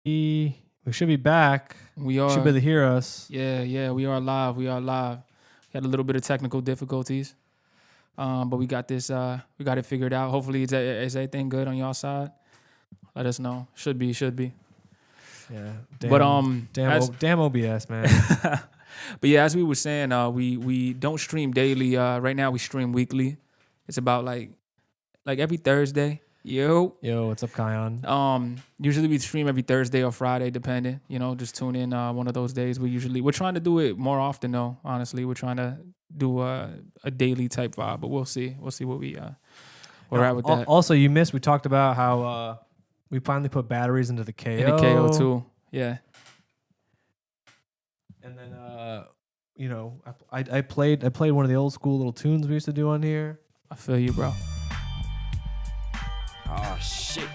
We should be back. We You should are. be able to hear us. Yeah, we are live. We are live. We had a little bit of technical difficulties, but we got this. We got it figured out. Hopefully, is everything good on y'all side? Let us know. Should be. Yeah. But damn OBS, man. but yeah, as we were saying, we don't stream daily. Right now we stream weekly. It's about like every Thursday. Yo, what's up, Kion? Usually we stream every Thursday or Friday, depending. Just tune in one of those days. We're trying to do it more often though. Honestly, we're trying to do a daily type vibe, but we'll see. We'll see what we're at with that. Also, you missed. We talked about how we finally put batteries into the KO. In the KO too. Yeah. And then I played one of the old school little tunes we used to do on here. I feel you, bro. Oh shit!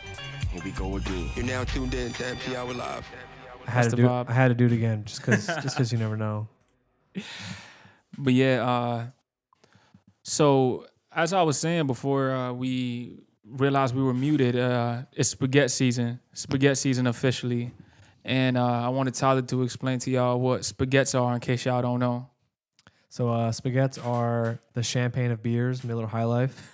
Here we go again. You're now tuned in to MP Hour Live. I had to do it again just because you never know. But yeah, so as I was saying before, we realized we were muted. It's spaghetti season officially, and I wanted Tyler to explain to y'all what spaghettis are in case y'all don't know. So spaghettis are the champagne of beers, Miller High Life.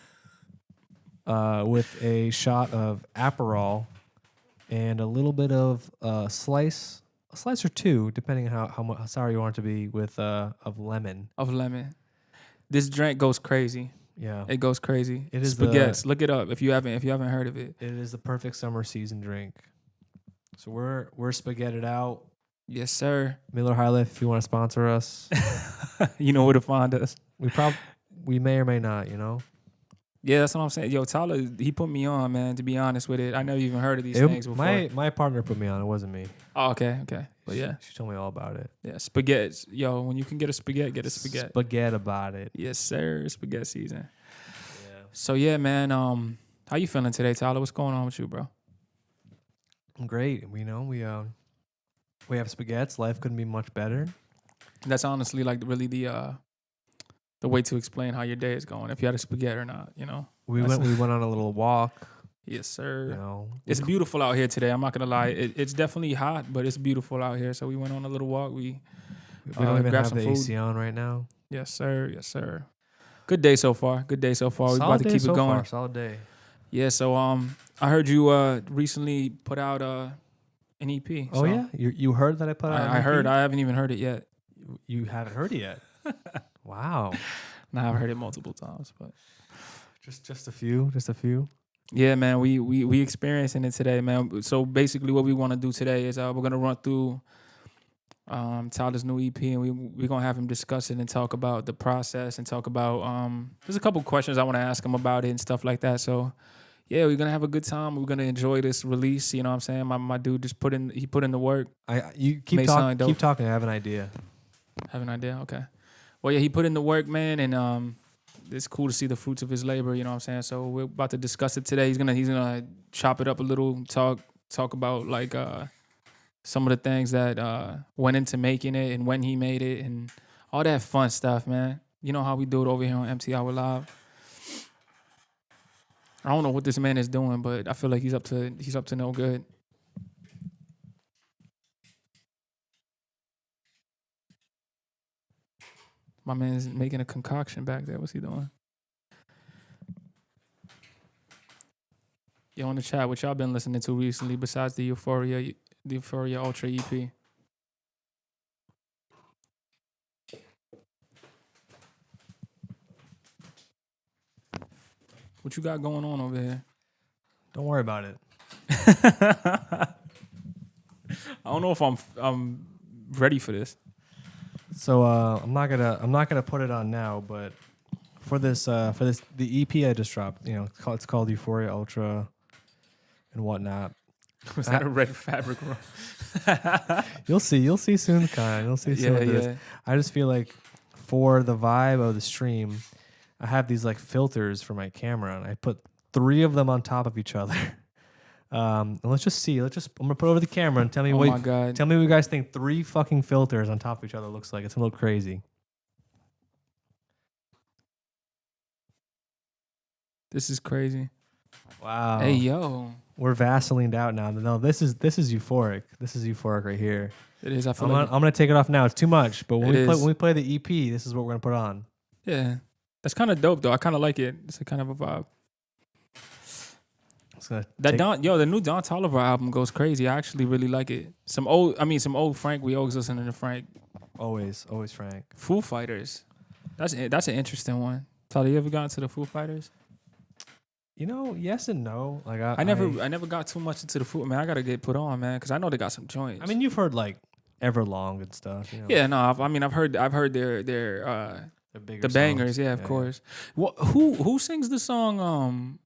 With a shot of Aperol and a little bit of a slice or two, depending on how sour you want it to be, with of lemon. This drink goes crazy. Yeah, it goes crazy. It is spaghettis. Look it up if you haven't heard of it. It is the perfect summer season drink. So we're spaghetted out. Yes, sir. Miller High Life, if you want to sponsor us, you know where to find us. We may or may not. Yeah, that's what I'm saying. Yo, Tyler, he put me on, man, to be honest with it. I never even heard of these things before. My partner put me on. It wasn't me. Oh, okay. But yeah. She told me all about it. Yeah, spaghetti. Yo, when you can get a spaghetti, get a spaghetti. Spaghetti about it. Yes, sir. Spaghetti season. Yeah. So, yeah, man, how you feeling today, Tyler? What's going on with you, bro? I'm great. We have spaghettis. Life couldn't be much better. That's honestly like really the way to explain how your day is going, if you had a spaghetti or not, We went on a little walk. Yes, sir. It's beautiful out here today. I'm not gonna lie. It's definitely hot, but it's beautiful out here. So we went on a little walk. We don't even have the food. AC on right now. Yes, sir. Good day so far. We about to keep it going. Solid day. Yeah. So I heard you recently put out an EP. Oh yeah, you heard that I put out? I heard. I haven't even heard it yet. You haven't heard it yet? Wow. No, I've heard it multiple times, but just a few. Yeah, man, we experiencing it today, man. So basically, what we want to do today is we're gonna run through Tyler's new EP, and we're gonna have him discuss it and talk about the process and talk about there's a couple questions I want to ask him about it and stuff like that. So yeah, we're gonna have a good time. We're gonna enjoy this release. You know what I'm saying? My dude just put in the work. You keep talking. I have an idea. Have an idea? Okay. Well, yeah, he put in the work, man, and it's cool to see the fruits of his labor. You know what I'm saying? So we're about to discuss it today. He's gonna chop it up a little, talk about like some of the things that went into making it and when he made it and all that fun stuff, man. You know how we do it over here on MT Hour Live. I don't know what this man is doing, but I feel like he's up to no good. My man's making a concoction back there. What's he doing? Yo, in the chat, what y'all been listening to recently besides the Euphoria Ultra EP? What you got going on over here? Don't worry about it. I don't know if I'm ready for this. So I'm not gonna put it on now, but for this the EP I just dropped, it's called Euphoria Ultra and whatnot. Was that a red fabric roll? You'll see soon, Kyle. You'll see soon. Yeah. I just feel like for the vibe of the stream, I have these like filters for my camera, and I put 3 of them on top of each other. And let's just see. I'm gonna put it over the camera and tell me tell me what you guys think 3 fucking filters on top of each other looks like. It's a little crazy. This is crazy. Wow. Hey yo. We're Vaselined out now. No, this is euphoric. This is euphoric right here. It is. I feel I'm gonna take it off now. It's too much. But when we play the EP, this is what we're gonna put on. Yeah, that's kind of dope though. I kind of like it. It's a kind of a vibe. The new Don Toliver album goes crazy. I actually really like it. Some old Frank. We always listening to Frank. Always Frank. Foo Fighters. That's an interesting one. Tyler, you ever got into the Foo Fighters? You know, yes and no. Like I never got too much into the Foo. Man, I gotta get put on, man, because I know they got some joints. I mean, you've heard like Everlong and stuff. You know? Yeah, no. I've heard their the bangers. Yeah, of course. Well, who sings the song?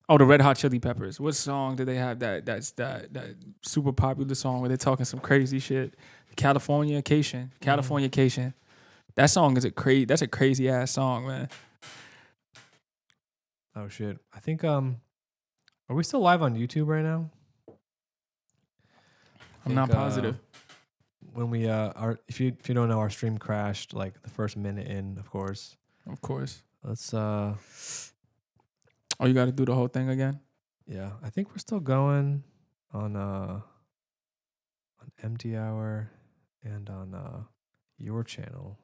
Oh, the Red Hot Chili Peppers. What song did they have that's that super popular song where they're talking some crazy shit? Californication. That song is that's a crazy ass song, man. Oh shit. I think are we still live on YouTube right now? I'm not positive. When we if you don't know, our stream crashed like the first minute in, of course. Of course. Let's Oh, you got to do the whole thing again? Yeah, I think we're still going on Empty Hour and on your channel.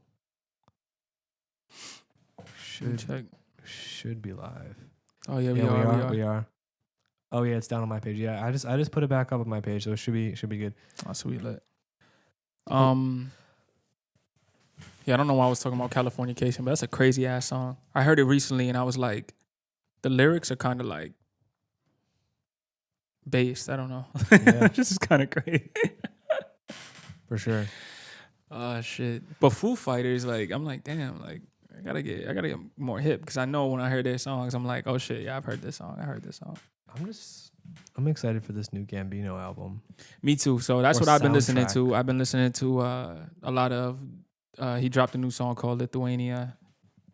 Should be live. Oh yeah, we are. Oh yeah, it's down on my page. Yeah, I just put it back up on my page, so it should be good. Oh, sweet lit. Yeah, I don't know why I was talking about Californication, but that's a crazy ass song. I heard it recently and I was like, the lyrics are kind of like based. I don't know. Yeah. This is kind of crazy. For sure. Oh shit. But Foo Fighters, like, I'm like, damn, like I gotta get more hip because I know when I hear their songs, I'm like, oh shit, yeah, I've heard this song. I'm excited for this new Gambino album. Me too. So that's what I've been listening to. I've been listening to a lot of. He dropped a new song called Lithuania,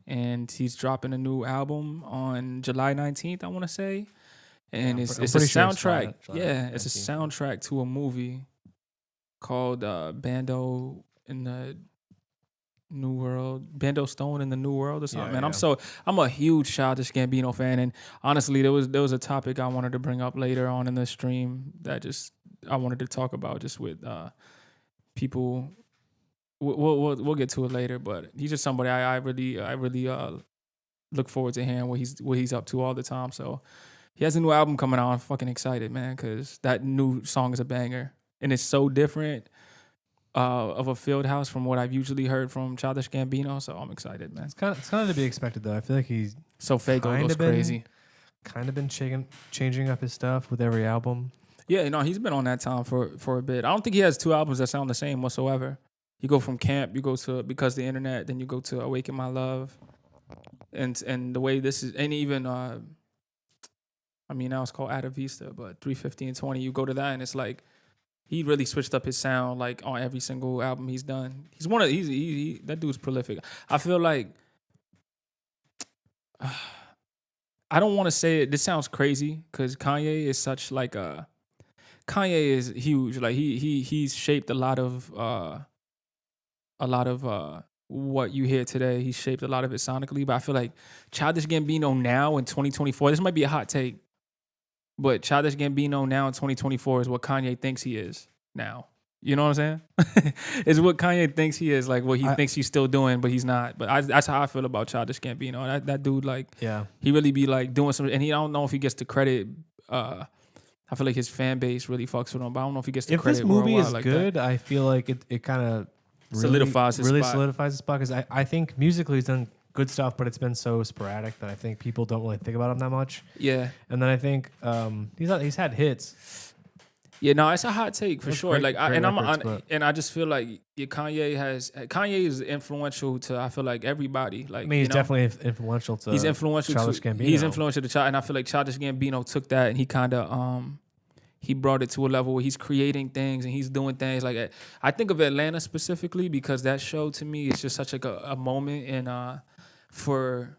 and he's dropping a new album on July 19th, I want to say. And it's a soundtrack. It's a soundtrack to a movie called Bando in the New World, Bando Stone in the New World or something. Man, I'm a huge Childish Gambino fan, and honestly, there was a topic I wanted to bring up later on in the stream that I wanted to talk about just with people. We'll get to it later, but he's just somebody I really look forward to hearing what he's up to all the time. So he has a new album coming out. I'm fucking excited, man, because that new song is a banger, and it's so different of a field house from what I've usually heard from Childish Gambino. So I'm excited, man. It's kind of to be expected though. I feel like he's so Fago goes crazy. Kind of been changing up his stuff with every album. Yeah, he's been on that time for a bit. I don't think he has two albums that sound the same whatsoever. You go from Camp, you go to Because the Internet, then you go to Awaken My Love, and the way this is, and even now it's called Ada Vista, but 350 and 20, you go to that and it's like he really switched up his sound like on every single album he's done. He's that dude's prolific. I feel like I don't want to say it. This sounds crazy because Kanye is such like Kanye is huge. Like he's shaped a lot of what you hear today. He's shaped a lot of it sonically, but I feel like Childish Gambino now in 2024, this might be a hot take, but Childish Gambino now in 2024 is what Kanye thinks he is now. You know what I'm saying? It's what Kanye thinks he is, like what he thinks he's still doing, but he's not. But that's how I feel about Childish Gambino. That dude, like, yeah, he really be like doing some, and I don't know if he gets the credit. I feel like his fan base really fucks with him, but I don't know if he gets the credit. If this movie is like good, that. I feel like it kind of solidifies his spot because I think musically he's done good stuff, but it's been so sporadic that I think people don't really think about him that much. Yeah, and then I think he's had hits. Yeah, no, it's a hot take for sure. Great, I just feel like Kanye is influential to, I feel like, everybody. Like, I mean, he's definitely influential to. He's influential Childish Gambino. He's influential to Child, and I feel like Childish Gambino took that and he kind of he brought it to a level where he's creating things and he's doing things like I think of Atlanta specifically because that show to me is just such like a moment in for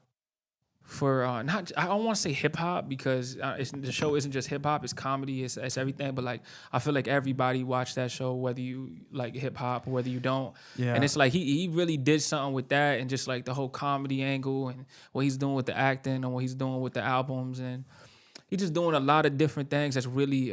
not, I don't want to say hip hop because the show isn't just hip hop, it's comedy, it's everything. But like I feel like everybody watched that show, whether you like hip hop or whether you don't. Yeah. And it's like he really did something with that and just like the whole comedy angle and what he's doing with the acting and what he's doing with the albums and he's just doing a lot of different things that's really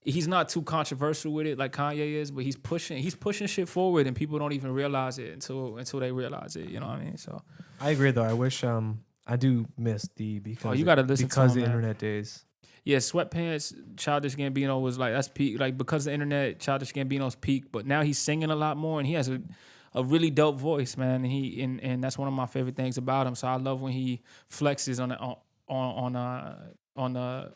he's not too controversial with it like Kanye is, but he's pushing shit forward and people don't even realize it until they realize it. You know what I mean? So I agree though. I wish I do miss the because you gotta listen because to him, the man. internet days. Yeah, Sweatpants, Childish Gambino was like that's peak. Like because the internet, Childish Gambino's peak, but now he's singing a lot more and he has a really dope voice, man. And and that's one of my favorite things about him. So I love when he flexes on the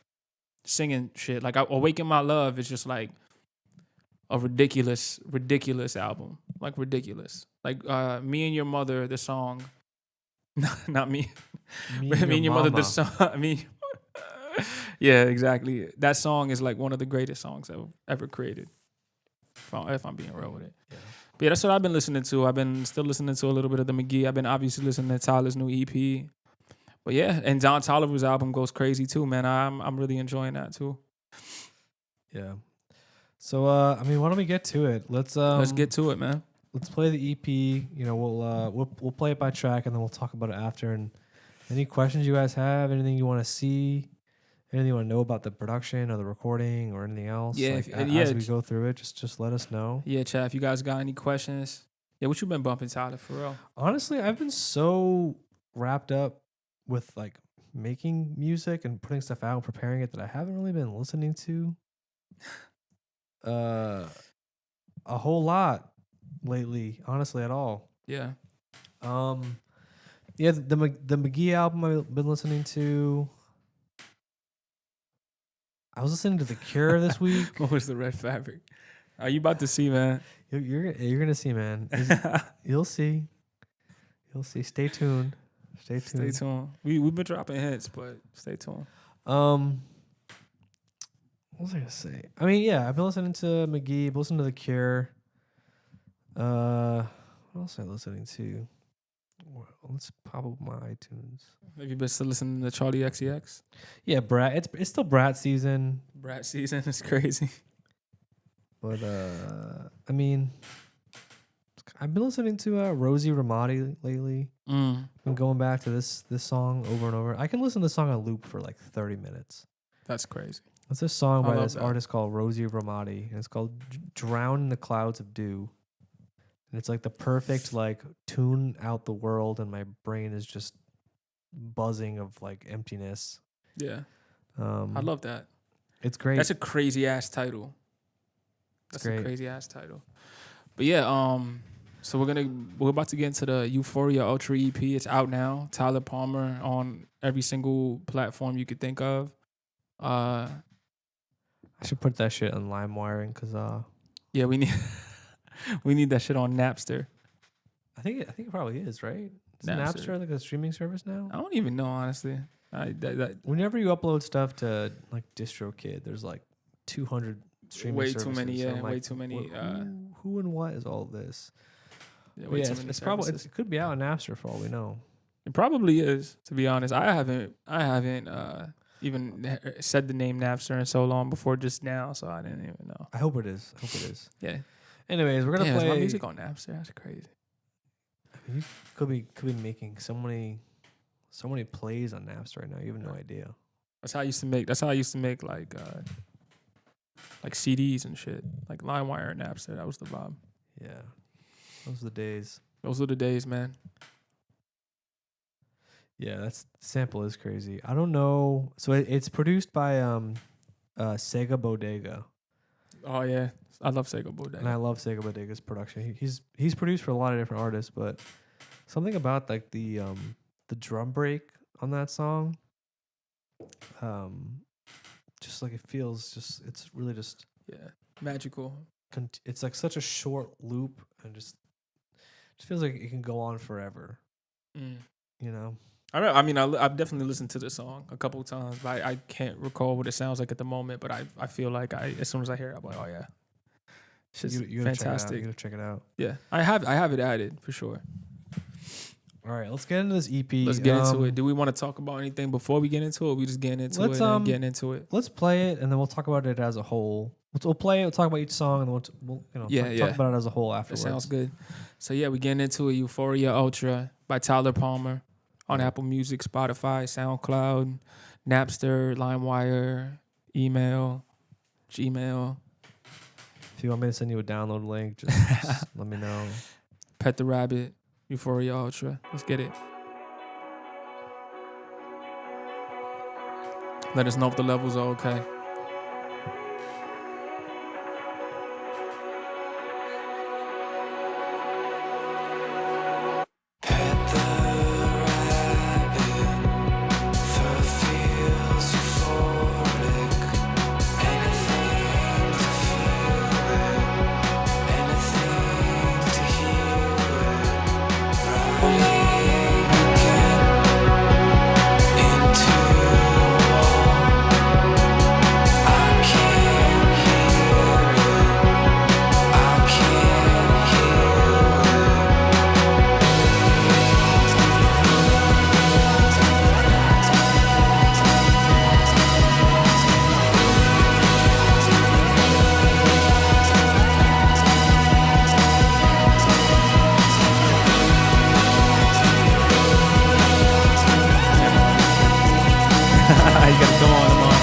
singing shit. Like Awaken My Love is just like a ridiculous album. Like ridiculous. Like Me and Your Mother, the song. Not me. Me Me and Your Mother, the mama. song. I mean, yeah, exactly. That song is like one of the greatest songs I've ever created. If I'm being real with it. Yeah. But yeah, that's what I've been listening to. I've been still listening to a little bit of the McGee. I've been obviously listening to Tyler's new EP. But yeah, and Don Toliver's album goes crazy too, man. I'm really enjoying that too. Yeah. So I mean, why don't we get to it? Let's get to it, man. Let's play the EP. You know, we'll play it by track and then we'll talk about it after. And any questions you guys have, anything you want to see, anything you want to know about the production or the recording or anything else, Yeah, like, yeah. as we go through it, just let us know. Yeah, chat. If you guys got any questions, yeah, what you been bumping, Tyler, for real? Honestly, I've been so wrapped up with like making music and putting stuff out and preparing it that I haven't really been listening to a whole lot lately, honestly, at all. Yeah. Yeah, the McGee album I've been listening to. I was listening to The Cure this week. What was the Red Fabric? Are you about to see, man? You're gonna see, man. You'll see. You'll see. Stay tuned. Stay tuned. Stay tuned. We've been dropping hints, but stay tuned. What was I gonna say? I mean, yeah, I've been listening to McGee, I've listened to The Cure. What else am I listening to? Well, let's pop up my iTunes. Have you been still listening to Charlie XCX? Yeah, Brat. It's still Brat season. Brat season is crazy. But I mean, I've been listening to Rosie Ramadi lately. Been going back to this song over and over. I can listen to the song on loop for like 30 minutes. That's crazy. It's a song by this that. artist called Rosie Ramadi, and it's called "Drown in the Clouds of Dew." And it's like the perfect like tune out the world, and my brain is just buzzing of like emptiness. Yeah, I love that. It's great. That's a crazy ass title. That's a crazy ass title. But yeah, so we're about to get into the Euphoria Ultra EP. It's out now. Tyler Palmer on every single platform you could think of. I should put that shit on LimeWire because yeah, we need that shit on Napster. I think it probably is, right? Is Napster. Napster like a streaming service now? I don't even know, honestly. Whenever you upload stuff to like DistroKid, there's like 200 streaming way services. too many. Yeah, so way too many. Who and what is all this? Yeah, But yeah, it's probably it could be out on Napster for all we know. It probably is, to be honest. I haven't even said the name Napster in so long before just now, so I didn't even know. I hope it is. Yeah. Anyways, we're gonna play. Is my music on Napster? That's crazy. You could be making so many plays on Napster right now. You have no idea. That's how I used to make like CDs and shit, like LimeWire and Napster. That was the vibe. Yeah, those are the days. Those are the days, man. Yeah, that's sample is crazy. I don't know. So it's produced by Sega Bodega. Oh yeah, I love Sega Bodega. And I love Sega Bodega's production. He's produced for a lot of different artists, but something about like the drum break on that song, just like it feels it's really just magical. It's like such a short loop and just feels like it can go on forever. You know. I mean, I've definitely listened to the song a couple of times, but I can't recall what it sounds like at the moment. But I feel like as soon as I hear it, I'm like, oh yeah, it's just fantastic. You gotta check it out. Yeah, I have it added for sure. All right, let's get into this EP. Let's get into it. Do we want to talk about anything before we get into it? Or we just getting into it and getting into it. Let's play it and then we'll talk about it as a whole. We'll play it. We'll talk about each song and then we'll talk about it as a whole afterwards. That sounds good. So yeah, we getting into it. Euphoria Ultra by Tyler Palmer on Apple Music, Spotify, SoundCloud, Napster, LimeWire, email, Gmail. If you want me to send you a download link, just let me know. Pet the Rabbit, Euphoria Ultra. Let's get it. Let us know if the levels are okay. You gotta come on, come on.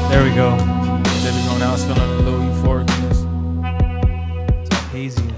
There we go. There we go. Now it's feeling a little euphoric. It's all hazy in here.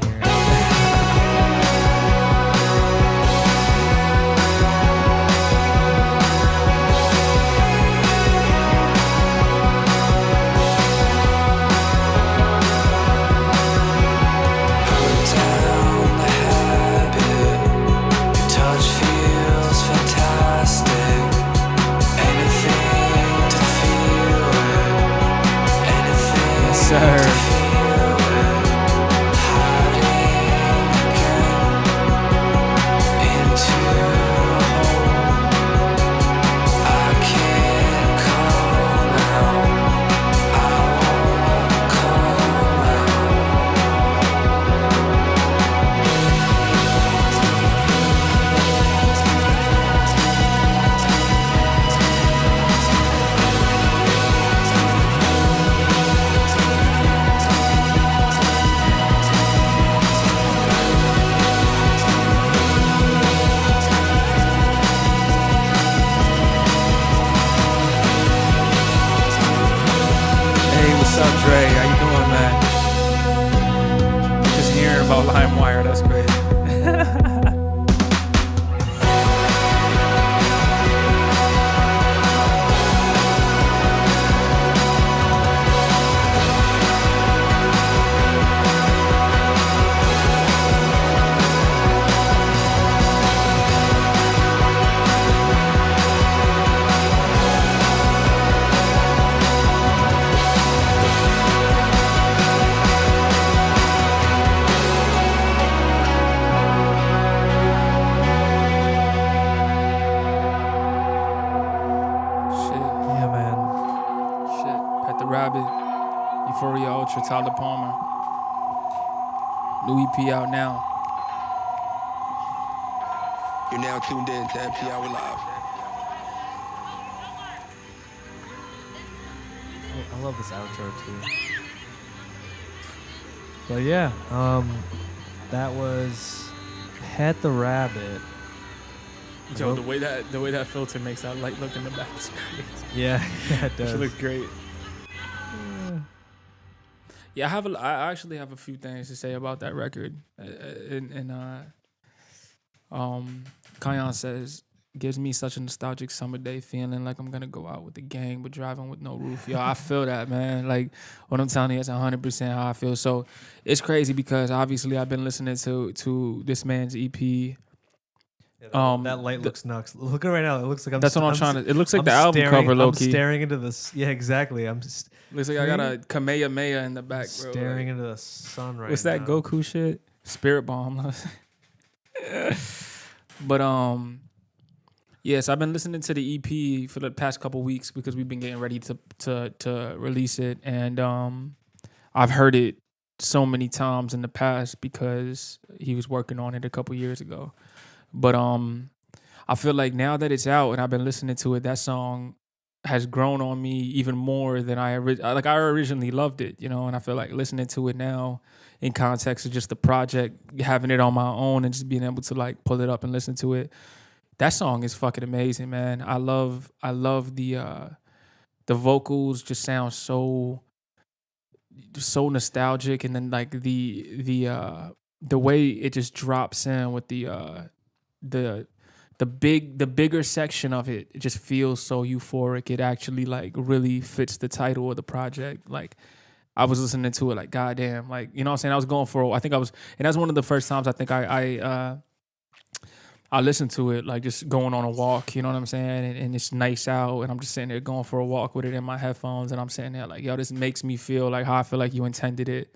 LimeWire, that's great. Euphoria Ultra, Tyler Palmer. New EP out now. You're now tuned in to MP Hour Live. I love this outro too. But yeah, that was Pet the Rabbit. Yo, the way that filter makes that light look in the back is crazy. Yeah, it does. It looks great. Yeah, I actually have a few things to say about that record. Kion says, gives me such a nostalgic summer day feeling like I'm gonna go out with the gang but driving with no roof. Yo, I feel that, man. Like what I'm telling you, it's 100% how I feel. So it's crazy because obviously I've been listening to this man's EP. Yeah, that light looks nuts. Look at it right now. It looks like That's what I'm trying to. It looks like the album cover, low key. I'm staring into this. Yeah, exactly. Looks like I got a Kamehameha in the back, bro. Staring into the sun right now. What's that Goku shit? Spirit Bomb. But yes, I've been listening to the EP for the past couple weeks because we've been getting ready to release it, and I've heard it so many times in the past because he was working on it a couple years ago. But I feel like now that it's out and I've been listening to it, that song has grown on me even more than I originally loved it, you know. And I feel like listening to it now, in context of just the project, having it on my own and just being able to like pull it up and listen to it. That song is fucking amazing, man. I love the vocals just sound so nostalgic, and then like the way it just drops in with the the bigger section of it, it just feels so euphoric. It actually like really fits the title of the project. Like I was listening to it like goddamn, like you know what I'm saying. I was going for I think I was, and that's one of the first times I think I listen to it like just going on a walk, you know what I'm saying? And it's nice out, and I'm just sitting there going for a walk with it in my headphones, and I'm sitting there like, yo, this makes me feel like how I feel like you intended it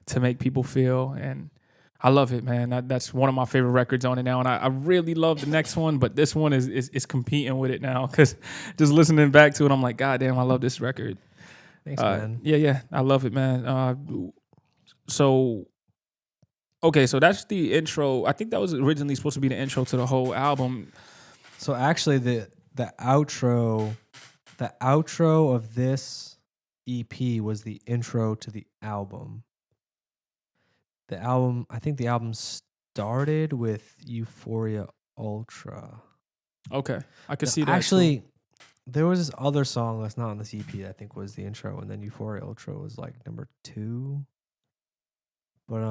to make people feel. And I love it, man. That's one of my favorite records on it now, and I really love the next one, but this one is competing with it now because just listening back to it, I'm like, God damn, I love this record. Thanks, man. Yeah, I love it, man. So that's the intro. I think that was originally supposed to be the intro to the whole album. So actually, the outro of this EP was the intro to the album. The album, I think the album started with Euphoria Ultra. Okay, I could see that. Actually, too. there was this other song that's not on this EP that I think was the intro, and then Euphoria Ultra was like number 2. But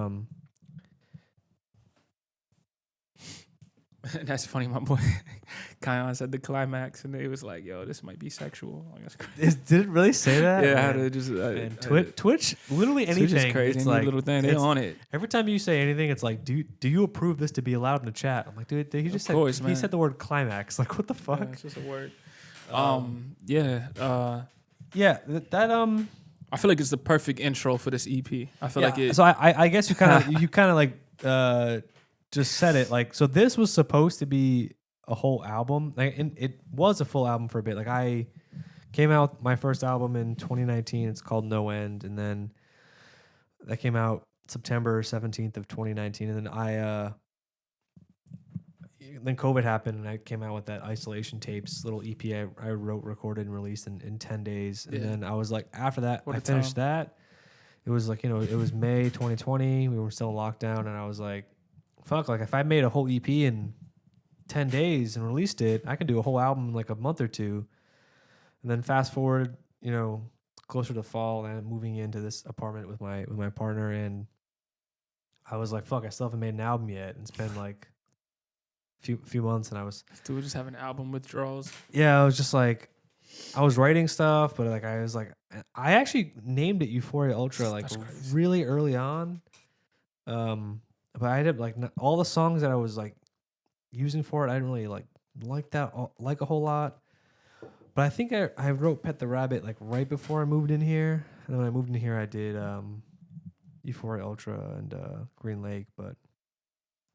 That's funny. My boy Kion said the climax, and it was like, "Yo, this might be sexual." Like, that's crazy. did it really say that? Yeah, I man? had to just Twitch, literally anything. Twitch is crazy. It's Any like little thing, they on it. Every time you say anything, it's like, do you approve this to be allowed in the chat? I'm like, dude, he just man. He said the word climax. Like, what the fuck? Yeah, it's just a word. Yeah. I feel like it's the perfect intro for this EP. I feel like it. So I guess you kind of like just said it. Like, so this was supposed to be a whole album. Like, and it was a full album for a bit. Like, I came out with my first album in 2019. It's called No End, and then that came out September 17th of 2019. And then then COVID happened, and I came out with that Isolation Tapes little EP I wrote, recorded, and released in 10 days. And then I was like, after that, I finished that. It was like, it was May 2020. We were still in lockdown, and I was like, fuck, like if I made a whole EP in 10 days and released it, I can do a whole album in like a month or two. And then fast forward, closer to fall, and moving into this apartment with my partner, and I was like, fuck, I still haven't made an album yet. And it's been like few months, and I was just having album withdrawals. Yeah, I was just like, I was writing stuff, but like I actually named it Euphoria Ultra like really early on. But I did like all the songs that I was like using for it, I didn't really like that like a whole lot. But I think I wrote Pet the Rabbit like right before I moved in here, and then when I moved in here, I did Euphoria Ultra and Green Lake. But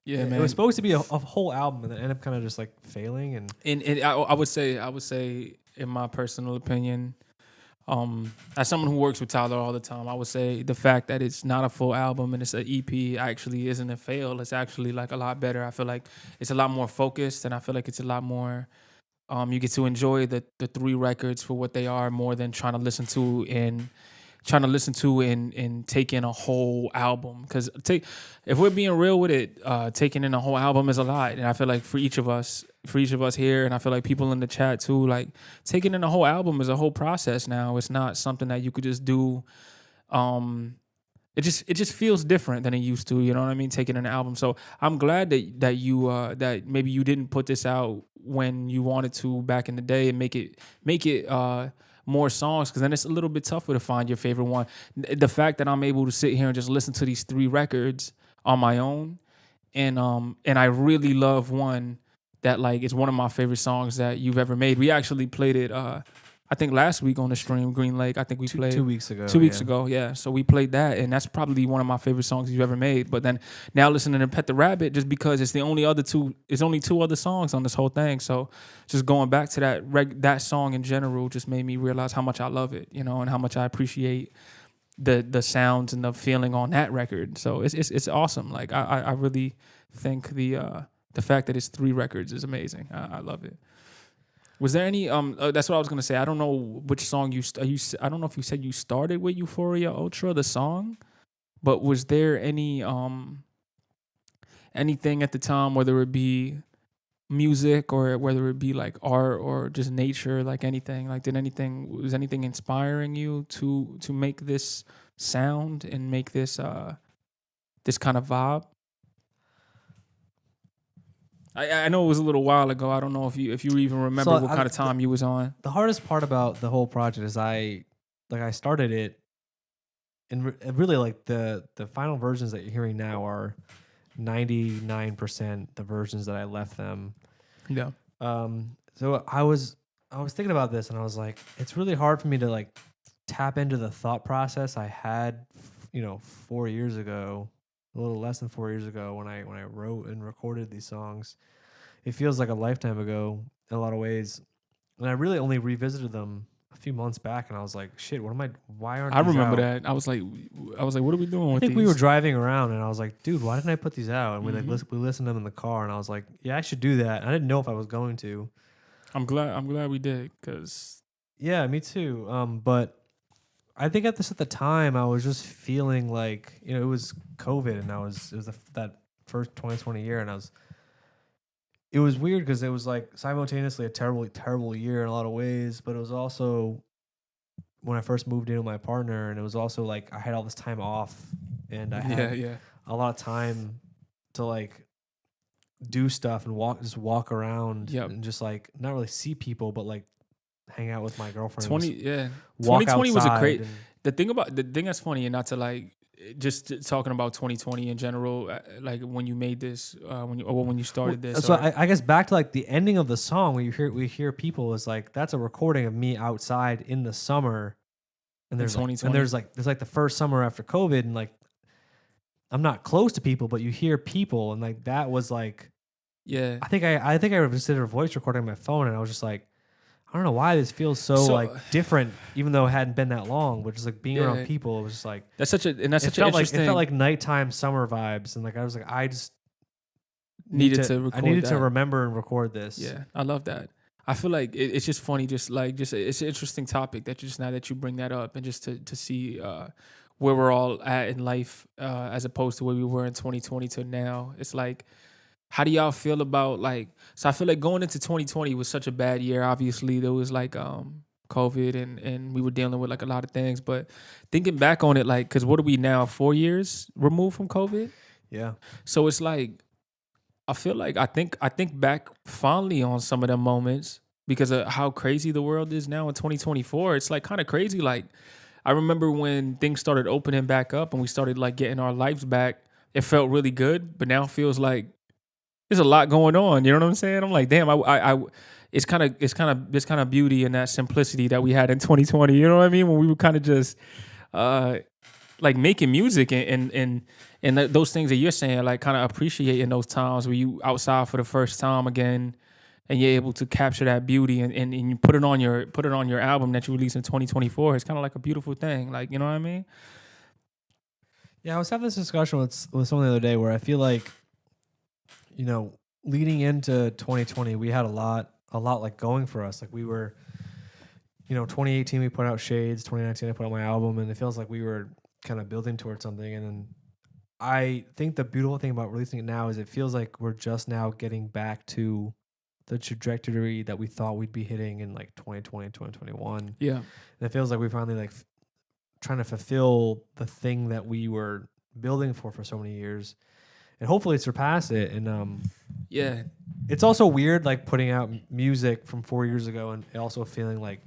yeah, man, it was supposed to be a whole album, and then ended up kind of just like failing. And I would say, in my personal opinion, as someone who works with Tyler all the time, I would say the fact that it's not a full album and it's an EP actually isn't a fail. It's actually like a lot better. I feel like it's a lot more focused, and I feel like it's a lot more. You get to enjoy the 3 records for what they are, more than trying to listen to and take in a whole album. Because if we're being real with it, taking in a whole album is a lot, and I feel like for each of us here, and I feel like people in the chat too, like taking in a whole album is a whole process now. It's not something that you could just do. It just feels different than it used to. You know what I mean? Taking an album. So I'm glad that you that maybe you didn't put this out when you wanted to back in the day, and make it more songs, because then it's a little bit tougher to find your favorite one. The fact that I'm able to sit here and just listen to these 3 records on my own, and I really love one that like is one of my favorite songs that you've ever made. We actually played it I think last week on the stream, Green Lake. I think we played 2 weeks ago. 2 weeks ago, yeah. So we played that, and that's probably one of my favorite songs you've ever made. But then now listening to Pet the Rabbit, just because it's the only other 2, it's only 2 other songs on this whole thing. So just going back to that song in general just made me realize how much I love it, and how much I appreciate the sounds and the feeling on that record. So it's awesome. Like I really think the fact that it's 3 records is amazing. I love it. Was there any that's what I was gonna say. I don't know which song I don't know if you said you started with Euphoria Ultra, the song, But was there anything at the time, whether it be music or whether it be like art or just nature, like anything, like was anything inspiring you to make this sound and make this this kind of vibe? I know it was a little while ago. I don't know if you even remember what kind of time you was on. The hardest part about the whole project is I started it, and really like the final versions that you're hearing now are 99% the versions that I left them. Yeah. So I was thinking about this, and I was like, it's really hard for me to like tap into the thought process I had, 4 years ago, a little less than 4 years ago when I wrote and recorded these songs. It feels like a lifetime ago in a lot of ways, and I really only revisited them a few months back, and I was like, shit, why aren't I these remember out? that. I was like, what are we doing with these? I think we were driving around, and I was like, dude, why didn't I put these out? And we listened to them in the car, and I was like, yeah, I should do that. I didn't know if I was going to. I'm glad we did, because yeah, me too. But I think at the time I was just feeling like, it was COVID, and it was that first 2020 year, and it was weird because it was like simultaneously a terrible, terrible year in a lot of ways, but it was also when I first moved in with my partner, and it was also like I had all this time off, and I had a lot of time to like do stuff and walk around and just like not really see people, but like hang out with my girlfriend. 2020 was a great. The thing that's funny, and not to like just talking about 2020 in general, like when you made this, when you started this. So I guess back to like the ending of the song, when we hear people is like that's a recording of me outside in the summer, and there's like the first summer after COVID, and like I'm not close to people, but you hear people, and like that was like, yeah. I think I considered a voice recording on my phone, and I was just like, I don't know why this feels so like different, even though it hadn't been that long. But just like being around people, it was just like that's such an interesting. It felt like nighttime summer vibes, and like I was like, I just needed to remember and record this. Yeah, I love that. I feel like it's just funny, it's an interesting topic that just now that you bring that up, and just to see where we're all at in life as opposed to where we were in 2020 to now. It's like, how do y'all feel about like? So I feel like going into 2020 was such a bad year. Obviously, there was like COVID and we were dealing with like a lot of things. But thinking back on it, like, because what are we now? 4 years removed from COVID. Yeah. So it's like, I feel like I think back fondly on some of them moments because of how crazy the world is now in 2024. It's like kind of crazy. Like I remember when things started opening back up and we started like getting our lives back. It felt really good, but now it feels like there's a lot going on. You know what I'm saying? I'm like, damn. It's kind of beauty in that simplicity that we had in 2020. You know what I mean? When we were kind of just like making music and those things that you're saying, like kind of appreciating those times where you outside for the first time again, and you're able to capture that beauty and you put it on your album that you release in 2024. It's kind of like a beautiful thing. Like, you know what I mean? Yeah, I was having this discussion with someone the other day where I feel like, leading into 2020, we had a lot like going for us. Like we were, 2018 we put out Shades, 2019 I put out my album, and it feels like we were kind of building towards something. And then I think the beautiful thing about releasing it now is it feels like we're just now getting back to the trajectory that we thought we'd be hitting in like 2020, 2021. Yeah. And it feels like we finally like trying to fulfill the thing that we were building for so many years, and hopefully surpass it. And yeah, it's also weird like putting out music from 4 years ago and also feeling like,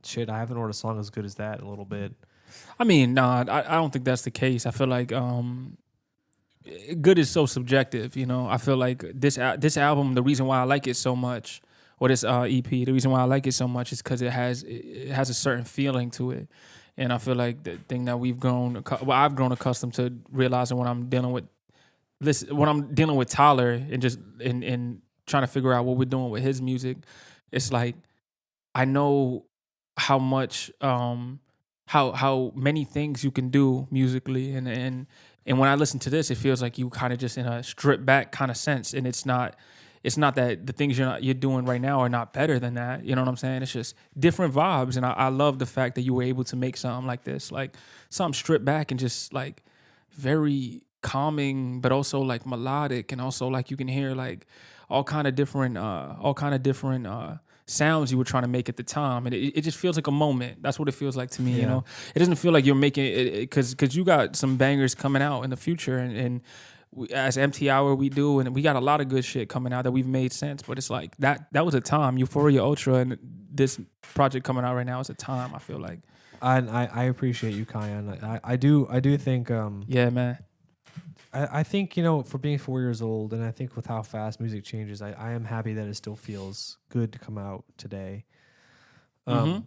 shit, I haven't heard a song as good as that in a little bit. I mean, I don't think that's the case. I feel like good is so subjective, I feel like this album, the reason why I like it so much, or this EP, the reason why I like it so much is because it has a certain feeling to it. And I feel like the thing that I've grown accustomed to realizing when I'm dealing with Tyler and just in trying to figure out what we're doing with his music, it's like I know how much how many things you can do musically, and when I listen to this, it feels like you kind of just in a stripped back kind of sense, and it's not that the things you're doing right now are not better than that. You know what I'm saying? It's just different vibes, and I love the fact that you were able to make something like this, like something stripped back and just like very calming, but also like melodic, and also like you can hear like all kind of different sounds you were trying to make at the time, and it just feels like a moment. That's what it feels like to me. You know, it doesn't feel like you're making it because you got some bangers coming out in the future, and as Empty Hour we do, and we got a lot of good shit coming out that we've made since. But it's like that was a time. Euphoria Ultra and this project coming out right now is a time. I feel like. I appreciate you, Kyan. I do think. Yeah, man. I think, you know, for being 4 years old, and I think with how fast music changes, I am happy that it still feels good to come out today. And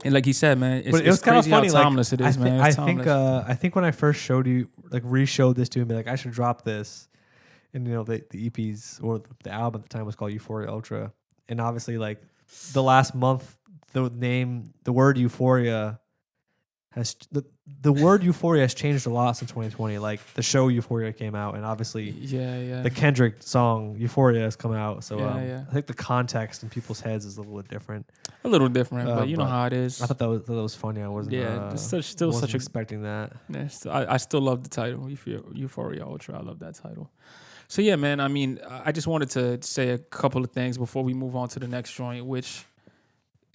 like he said, man, but it was kind of funny. How timeless it is, man. I think when I first showed you, like, re-showed this to him, like, I should drop this, and you know, the EPs or the album at the time was called Euphoria Ultra, and obviously, like, the last month, the word Euphoria has the word Euphoria has changed a lot since 2020. Like, the show Euphoria came out, and obviously, the Kendrick song Euphoria has come out. So I think the context in people's heads is a little bit different. But you know how it is. I thought that was funny. I wasn't. Yeah, still wasn't such a expecting that. Yeah, I still love the title Euphoria Ultra. I love that title. So yeah, man. I mean, I just wanted to say a couple of things before we move on to the next joint, which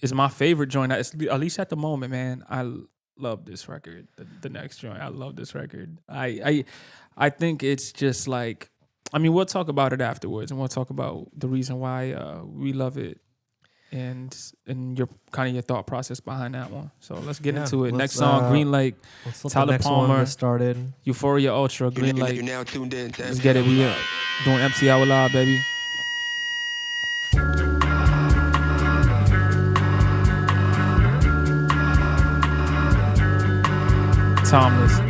is my favorite joint. At least at the moment, man. I love this record. The next joint. I love this record. I think it's just like, I mean, we'll talk about it afterwards, and we'll talk about the reason why we love it, and your thought process behind that one. So let's get into it. Next song, Green Light. Tyler Palmer started. Euphoria Ultra. Green Light. You're now tuned in. Let's get it. We doing MC Hour Live, baby. Timeless.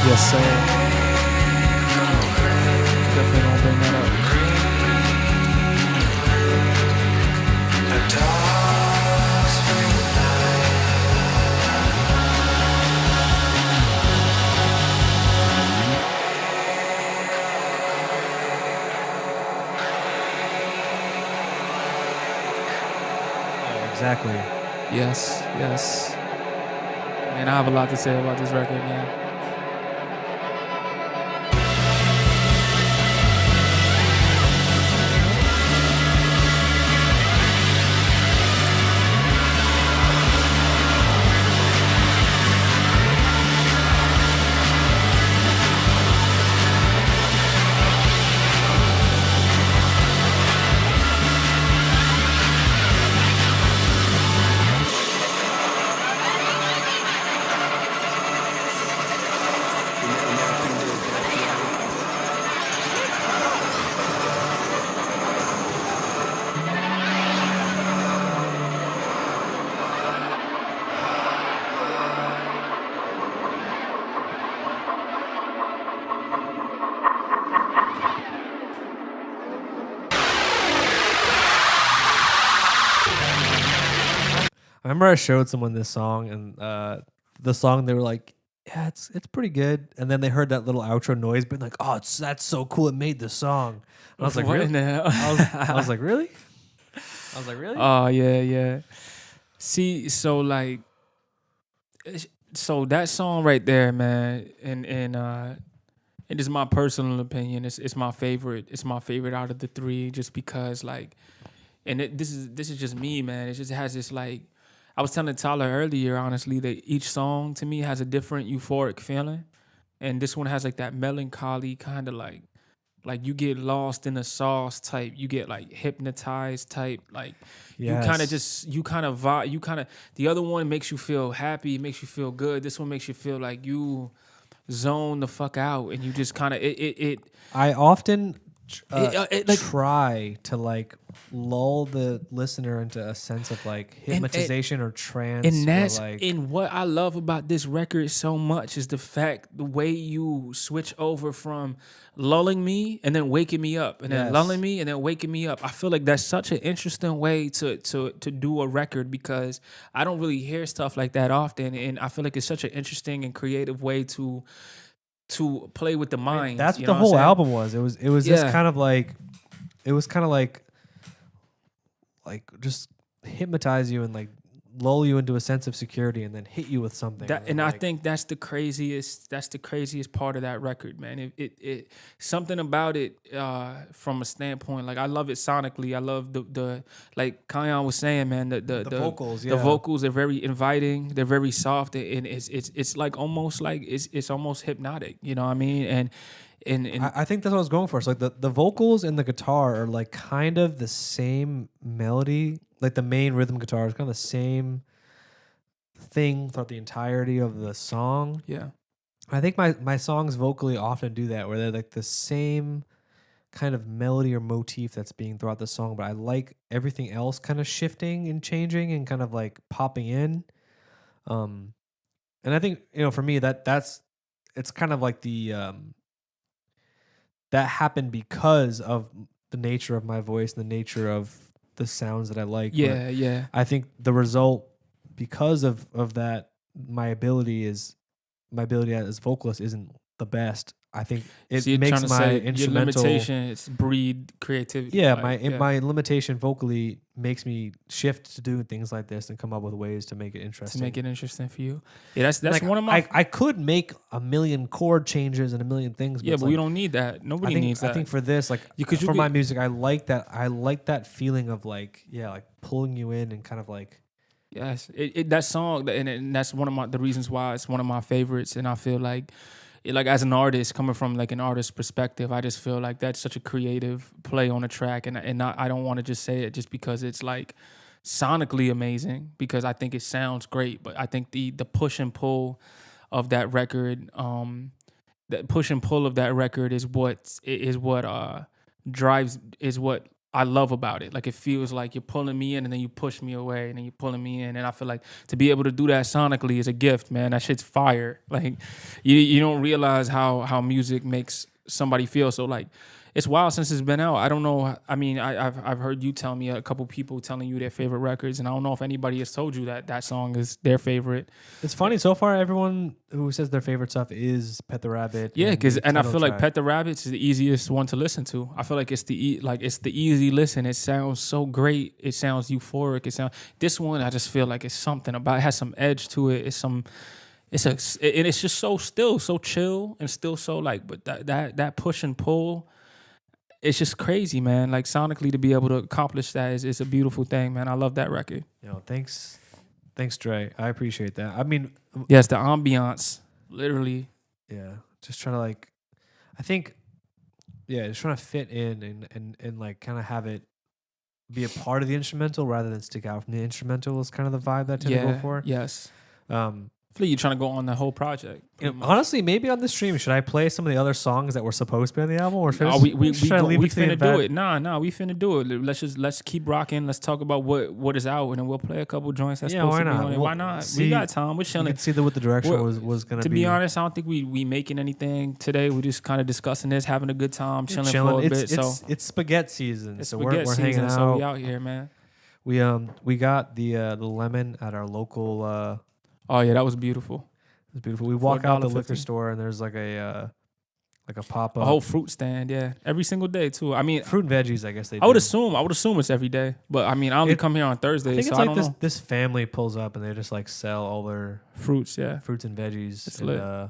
Yes, sir. Definitely gonna bring that up. Exactly. Yes, yes. Man, I have a lot to say about this record, man. I remember I showed someone this song, and the song, they were like, yeah, it's pretty good. And then they heard that little outro noise, but like, oh, that's so cool. It made the song. And I was like, What really? in the hell? I was like, really? I was like, really? Oh yeah. See, so like, so that song right there, man, and it is my personal opinion. It's my favorite. It's my favorite out of the three, just because like, and this is just me, man. It just has this like, I was telling Tyler earlier, honestly, that each song to me has a different euphoric feeling, and this one has like that melancholy kind of like you get lost in the sauce type, you get like hypnotized type, like Yes. you kind of vibe, the other one makes you feel happy, makes you feel good. This one makes you feel like you zone the fuck out, and you just kind of I often like, try to like lull the listener into a sense of like hypnotization or trance. and that's or like, and what I love about this record so much is the way you switch over from lulling me and then waking me up, and then Yes. lulling me and then waking me up. I feel like that's such an interesting way to do a record, because I don't really hear stuff like that often, and I feel like it's such an interesting and creative way to play with the mind. that's what you the know whole I'm saying? album was. It was just Yeah. kind of like, it was kind of like just hypnotize you and like lull you into a sense of security and then hit you with something. And I think that's the craziest part of that record, man. It something about it from a standpoint, like I love it sonically. I love the like Kayan was saying, man, the vocals, The yeah. vocals are very inviting, they're very soft, and it's like almost like it's almost hypnotic, you know what I mean? And I think that's what I was going for. So like the vocals and the guitar are like kind of the same melody. Like the main rhythm guitar is kind of the same thing throughout the entirety of the song. yeah. I think my songs vocally often do that, where they're like the same kind of melody or motif that's being throughout the song, but I like everything else kind of shifting and changing and kind of like popping in. And I think, for me it's kind of like that happened because of the nature of my voice and the nature of the sounds that I like. Yeah, But yeah. I think the result, because of that, my ability as vocalist isn't the best. I think it So you're makes trying to my say your instrumental limitations breed creativity. yeah, like, my limitation vocally makes me shift to doing things like this and come up with ways to make it interesting. to make it interesting for you. Yeah, that's Like, one of my. I could make a million chord changes and a million things. But Yeah, it's but we like, don't need that. Nobody I think needs that. I think for this, like, Because you for my could- music, I like that. I like that feeling of like, like pulling you in and kind of like. Yes, that song, and that's one of the reasons why it's one of my favorites. And I feel like, as an artist, coming from like an artist perspective, I just feel like that's such a creative play on a track, and I don't want to just say it just because it's like sonically amazing, because I think it sounds great, but I think the push and pull of that record, is what drives, is what I love about it. Like, it feels like you're pulling me in and then you push me away and then you're pulling me in. And I feel like to be able to do that sonically is a gift, man. That shit's fire. Like, you don't realize how music makes somebody feel. So like, it's wild since it's been out. I don't know. I mean, I've heard you tell me, a couple people telling you their favorite records, and I don't know if anybody has told you that song is their favorite. It's funny, so far everyone who says their favorite stuff is Pet the Rabbit. Yeah, and I feel like Track. Pet the Rabbits is the easiest one to listen to. I feel like it's the easy listen. It sounds so great. It sounds euphoric. This one, I just feel like it's something about it. It has some edge to it. And it's just so still, so chill, and still so like, but that push and pull, it's just crazy, man. Like, sonically, to be able to accomplish that is a beautiful thing, man. I love that record. Thanks, Dre. I appreciate that. I mean, Yes, the ambiance, literally. yeah, just trying to like, I think, just trying to fit in and like kind of have it be a part of the instrumental rather than stick out from the instrumental is kind of the vibe that I tend to go for. Yes. Um, I feel like you're trying to go on the whole project. honestly, maybe on the stream, should I play some of the other songs that were supposed to be on the album, or should we finna finna do it. Nah, we finna do it. Let's keep rocking. Let's talk about what is out, and then we'll play a couple joints that's supposed why to be not? on it. Well, Why not? see, we got time. We're You chilling. can see what the direction Well, was going To be. be honest, I don't think we making anything today. We're just kind of discussing this, having a good time, chilling for a bit. It's spaghetti season, It's so spaghetti we're hanging season, out. so we out here, man. We got the lemon at our local. Oh yeah, that was beautiful. It's beautiful. We walk out the liquor $4.50. store and there's like a pop up. A whole fruit stand, yeah, every single day too. I mean, fruit and veggies. I guess they. I would do. assume it's every day, but I mean, I only come here on I Thursdays, think so it's I like don't know. this family pulls up and they just like sell all their Fruits, yeah. fruits and veggies. It's and, lit.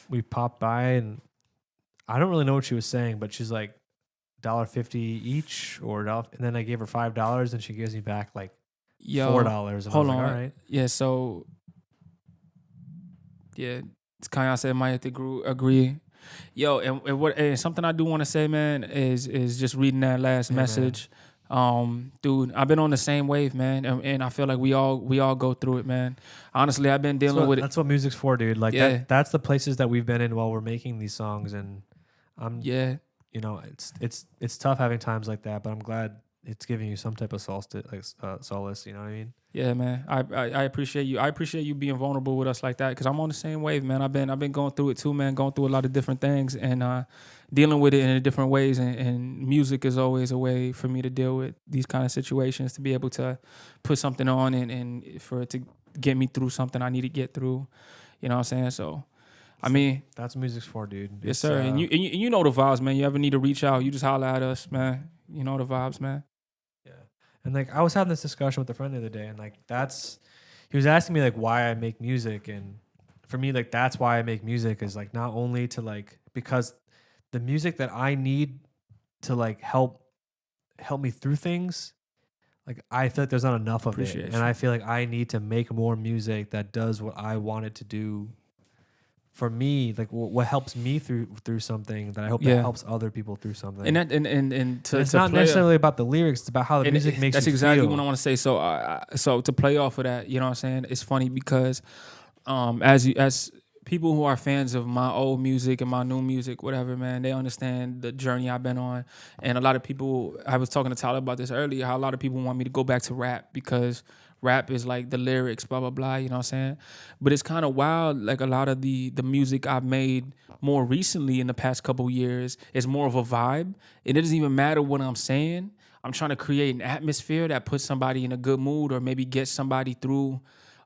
we popped by and I don't really know what she was saying, but she's like $1.50 each or $1, and then I gave her $5 and she gives me back like $4. And Hold I was on, like, all right. Yeah, so yeah, Kanye said might have to agree. Yo, and something I do want to say, man, is just reading that last message. Dude, I've been on the same wave, man, and I feel like we all go through it, man. Honestly, I've been dealing with it. That's what music's for, dude. Like that's the places that we've been in while we're making these songs, and you know, it's tough having times like that, but I'm glad it's giving you some type of solace. You know what I mean? Yeah, man. I appreciate you. I appreciate you being vulnerable with us like that, because I'm on the same wave, man. I've been going through it too, man. Going through a lot of different things and dealing with it in different ways. And music is always a way for me to deal with these kind of situations, to be able to put something on and for it to get me through something I need to get through. You know what I'm saying? So. I mean, that's what music's for, dude. Yes, sir. And you know the vibes, man. You ever need to reach out, you just holler at us, man. You know the vibes, man. Yeah. And like I was having this discussion with a friend the other day, and like he was asking me like why I make music, and for me like that's why I make music is like not only to like because the music that I need to like help me through things, like I feel like there's not enough of it, and I feel like I need to make more music that does what I want it to do. For me, like what helps me through something that I hope that helps other people through something. And it's not necessarily about the lyrics; it's about how the music makes you feel. That's exactly what I want to say. So to play off of that, you know what I'm saying? It's funny because as people who are fans of my old music and my new music, whatever, man, they understand the journey I've been on. And a lot of people, I was talking to Tyler about this earlier, how a lot of people want me to go back to rap because rap is like the lyrics, blah, blah, blah, you know what I'm saying? But it's kind of wild, like a lot of the music I've made more recently in the past couple years is more of a vibe. It doesn't even matter what I'm saying. I'm trying to create an atmosphere that puts somebody in a good mood or maybe get somebody through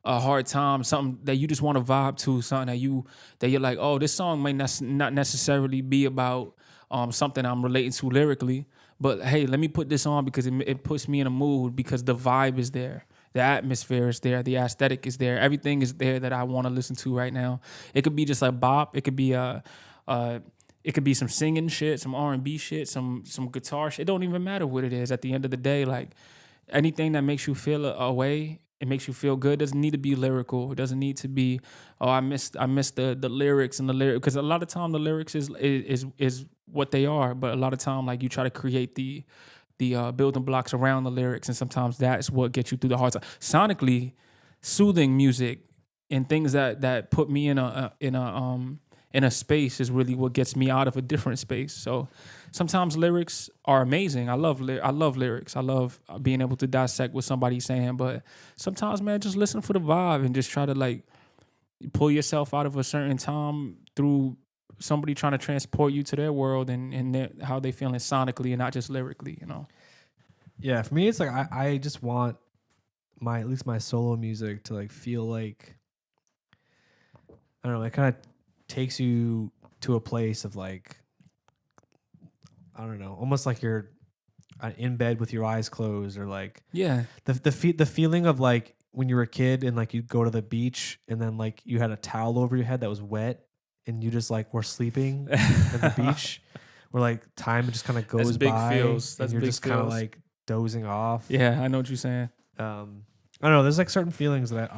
a hard time, something that you just want to vibe to, something that you're like, oh, this song may not necessarily be about something I'm relating to lyrically, but hey, let me put this on because it puts me in a mood because the vibe is there. The atmosphere is there. The aesthetic is there. Everything is there that I want to listen to right now. It could be just a bop. It could be some singing shit, some R&B shit, some guitar shit. It don't even matter what it is. At the end of the day, like anything that makes you feel a way, it makes you feel good. It doesn't need to be lyrical. It doesn't need to be, oh, I missed the lyrics and the lyrics, because a lot of time the lyrics is what they are. But a lot of time, like you try to create the building blocks around the lyrics, and sometimes that's what gets you through the hard time. Sonically, soothing music and things that put me in a space is really what gets me out of a different space. So sometimes lyrics are amazing. I love lyrics. I love being able to dissect what somebody's saying. But sometimes, man, just listen for the vibe and just try to like pull yourself out of a certain time through somebody trying to transport you to their world and how they feeling sonically and not just lyrically, you know? Yeah, for me, it's like I just want at least my solo music to like feel like, I don't know, it kind of takes you to a place of like, I don't know, almost like you're in bed with your eyes closed, or like the feeling of like when you were a kid and like you go to the beach and then like you had a towel over your head that was wet and you just like were sleeping at the beach, where like time just kind of goes That's big by. Feels. That's and you're big just kind of like dozing off. Yeah, I know what you're saying. I don't know. There's like certain feelings that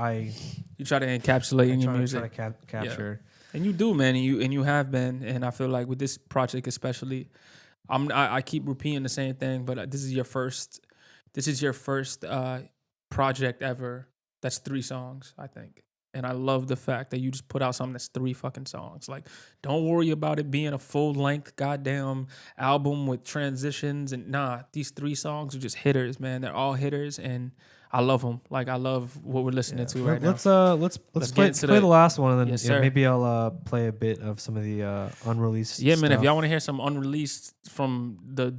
you try to encapsulate in your music, try to capture. Yeah. And you do, man. And you have been. And I feel like with this project especially, I keep repeating the same thing. But this is your first project ever. That's 3 songs, I think. And I love the fact that you just put out something that's 3 fucking songs. Like, don't worry about it being a full-length goddamn album with transitions. And these 3 songs are just hitters, man. They're all hitters. And I love them. Like I love what we're listening to right now. Let's play the last one, and then Yes, sir. maybe I'll play a bit of some of the unreleased. Yeah, man. stuff. If y'all want to hear some unreleased from the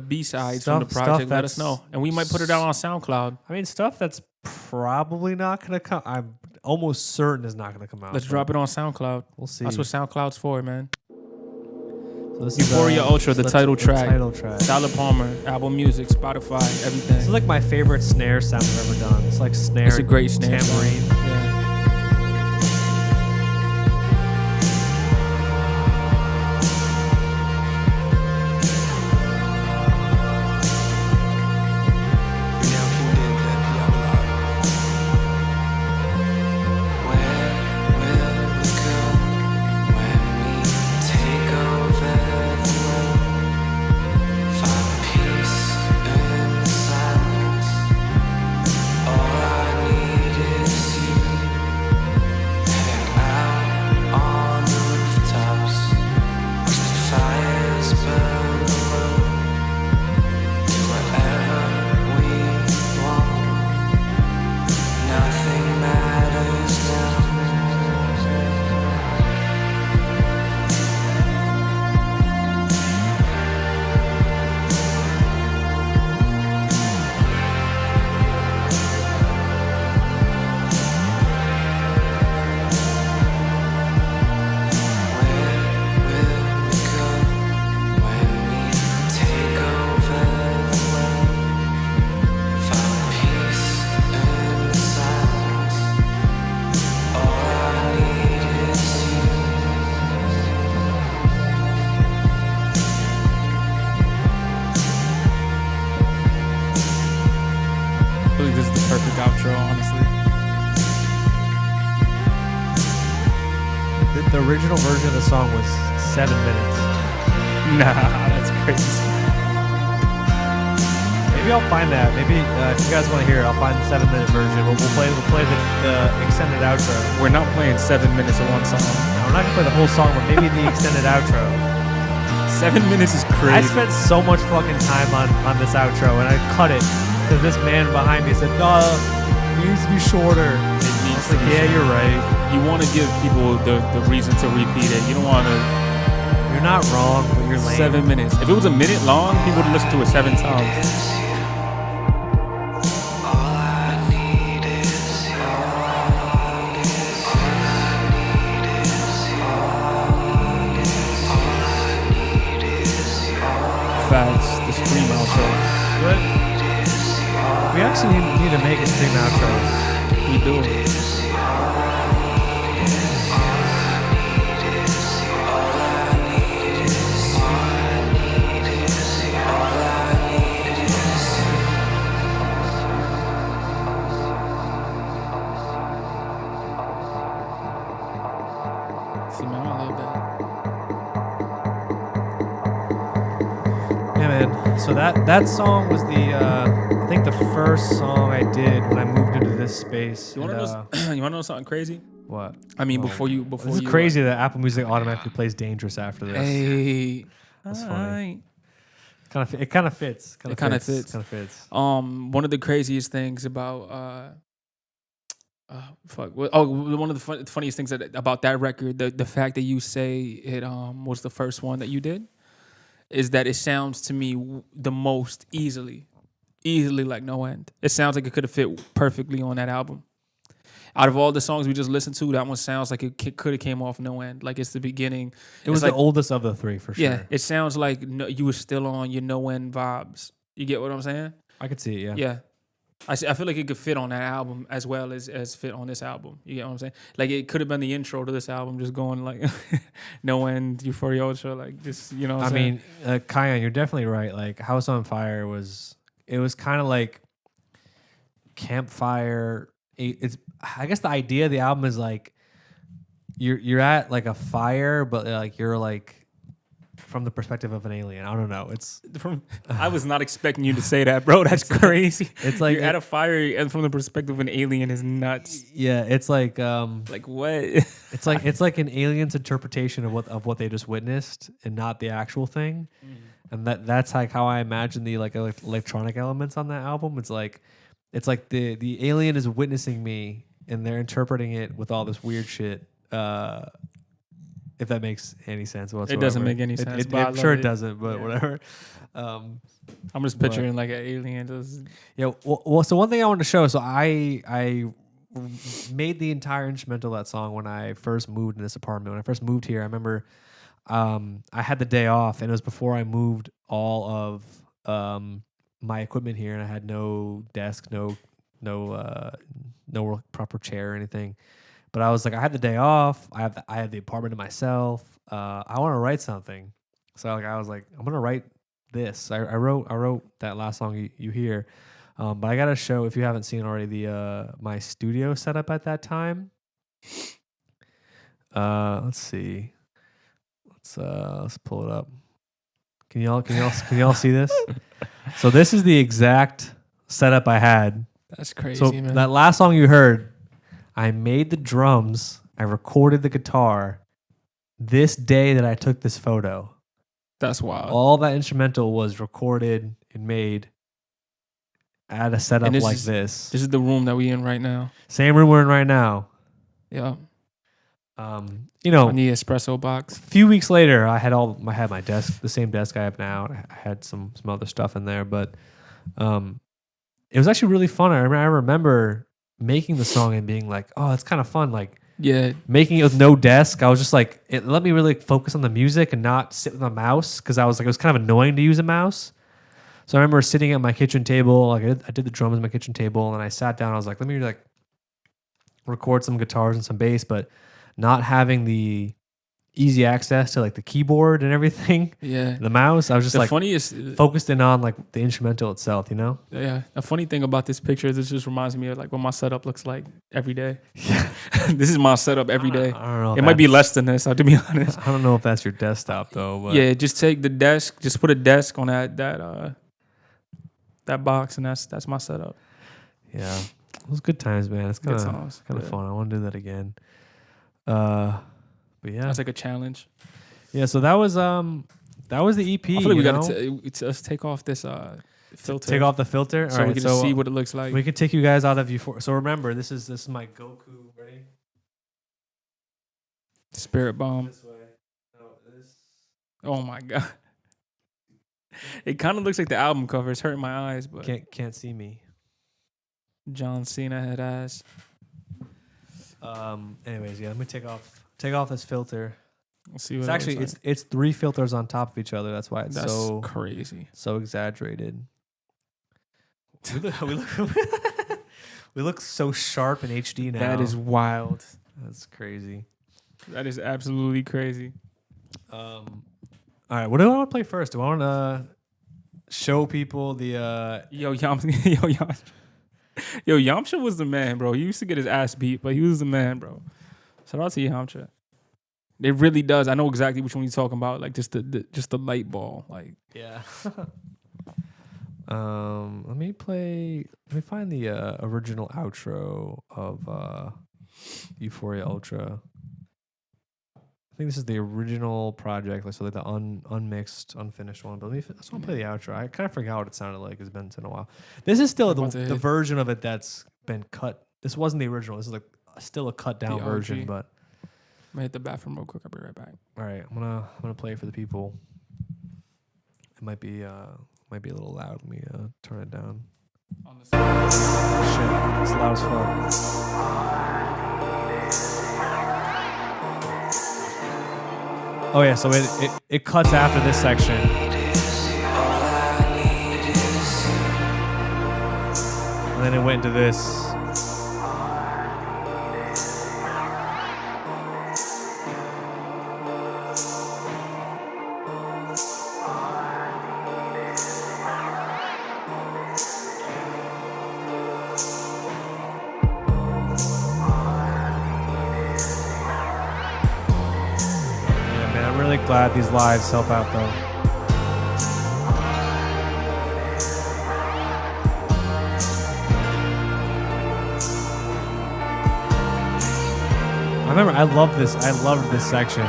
B sides from the Stuff project, let us know, and we might put it out on SoundCloud. I mean, stuff that's probably not gonna come. I'm almost certain is not gonna come out. Let's drop it on SoundCloud. We'll see. That's what SoundCloud's for, man. So this Euphoria is, Ultra, the title track. Title track. Tyler Palmer, Apple Music, Spotify, everything. This is like my favorite snare sound I've ever done. It's like snare. It's a great snare tambourine. sound. Yeah. Outro, honestly. The original version of the song was 7 minutes. Nah, that's crazy. Maybe I'll find that. Maybe if you guys want to hear it, I'll find the 7-minute version. We'll play the extended outro. We're not playing 7 minutes of one song. No, we're not gonna play the whole song, but maybe the extended outro. 7 minutes is crazy. I spent so much fucking time on this outro, and I cut it because this man behind me said, "No, it needs to be shorter." It needs I was like, "Yeah, you're right. You want to give people the reason to repeat it. You don't want to. You're not wrong, but you're lame." 7 minutes. If it was a minute long, people would listen to it 7 times. Facts. The stream outro. But we actually need to make a stream outro. We do. See, man, I love that. Yeah, man. So that song was the I think the first song I did when I moved into this space. You want to know? You want to know something crazy? What? I mean, This you. is crazy that Apple Music automatically plays "Dangerous" after this. Hey, That's funny. It kind of fits. It kind of fits. Kind of fits. One of the craziest things about one of the funniest things about that record, the fact that you say it was the first one that you did, is that it sounds to me the most easily like No End. It sounds like it could have fit perfectly on that album. Out of all the songs we just listened to, that one sounds like it could have came off No End. Like it's the beginning. It was like, the oldest of the three for sure. Yeah, it sounds like you were still on your No End vibes. You get what I'm saying? I could see it. Yeah. Yeah. I feel like it could fit on that album as well as fit on this album. You get what I'm saying? Like it could have been the intro to this album, just going like No End, Euphoria Ultra, like just What I'm saying? mean, Kion, you're definitely right. Like House on Fire was kind of like campfire. I guess the idea of the album is like you're at like a fire, but like you're like from the perspective of an alien. I don't know. I was not expecting you to say that, bro. That's crazy. It's like you're at a fire and from the perspective of an alien is nuts. Yeah, it's like like what? it's like an alien's interpretation of what they just witnessed and not the actual thing. And that's like how I imagine the like electronic elements on that album. It's like it's like the alien is witnessing me and they're interpreting it with all this weird shit. If that makes any sense whatsoever. It doesn't make any sense. But I'm sure it doesn't, but whatever. I'm just picturing like an alien. Yeah. Well, so one thing I wanted to show. So I made the entire instrumental of that song when I first moved in this apartment. When I first moved here, I remember I had the day off, and it was before I moved all of my equipment here, and I had no desk, no proper chair or anything. But I was like, I had the day off. I had the apartment to myself. I want to write something. So I was like, I'm gonna write this. I wrote that last song you hear. But I gotta show, if you haven't seen already, the my studio setup at that time. Let's see. Let's pull it up. Can y'all see this? So this is the exact setup I had. That's crazy, so man. That last song you heard, I made the drums, I recorded the guitar this day that I took this photo. That's wild. All that instrumental was recorded and made at a setup like this. This is the room that we in right now. Same room we're in right now. Yeah. On the espresso box. A few weeks later, I had my desk, the same desk I have now. I had some other stuff in there, but it was actually really fun. I remember making the song and being like, "Oh, it's kind of fun." Like, making it with no desk. I was just like, it let me really focus on the music and not sit with a mouse, because I was like, it was kind of annoying to use a mouse. So I remember sitting at my kitchen table, like I did the drums at my kitchen table, and then I sat down. I was like, let me like record some guitars and some bass, but not having the easy access to like the keyboard and everything. Yeah. The mouse. I was just the like funniest, focused in on like the instrumental itself, you know? Yeah. The funny thing about this picture is it just reminds me of like what my setup looks like every day. Yeah. This is my setup every day. I don't know. It might be less than this, to be honest. I don't know if that's your desktop though. But yeah, just take the desk, just put a desk on that box, and that's my setup. Yeah. It was good times, man. It's kind of fun. I want to do that again. But yeah, that's like a challenge. Yeah, so that was the EP. I feel like we got to take off this filter. Take off the filter, so we can just see what it looks like. We can take you guys out of Euphoria. So remember, this is my Goku. Ready? Spirit bomb. This way. No, this. Oh my god! It kind of looks like the album cover. It's hurting my eyes, but can't see me. John Cena head ass. Anyways, yeah, let me take off this filter. We'll see what it's actually like. it's 3 filters on top of each other. That's why That's so crazy, so exaggerated. We look so sharp in HD now. That is wild. That's crazy. That is absolutely crazy. All right, what do I want to play first? Do I want to show people the Yamcha was the man, bro. He used to get his ass beat, but he was the man, bro. Shout out to Yamcha. It really does. I know exactly which one you're talking about. Like just the light ball. Like yeah. Let me find the original outro of Euphoria Ultra. I think this is the original project, so like the unmixed, unfinished one. But I just want to play the outro. I kind of forgot what it sounded like. It's been a while. This is still the version of it that's been cut. This wasn't the original. This is like still a cut down version. But I'm gonna hit the bathroom real quick. I'll be right back. All right, I'm gonna play it for the people. It might be a little loud. Let me turn it down. Shit, it's loud as fuck. Oh yeah, so it cuts after this section. And then it went into this. Glad these lives help out though. I loved this section.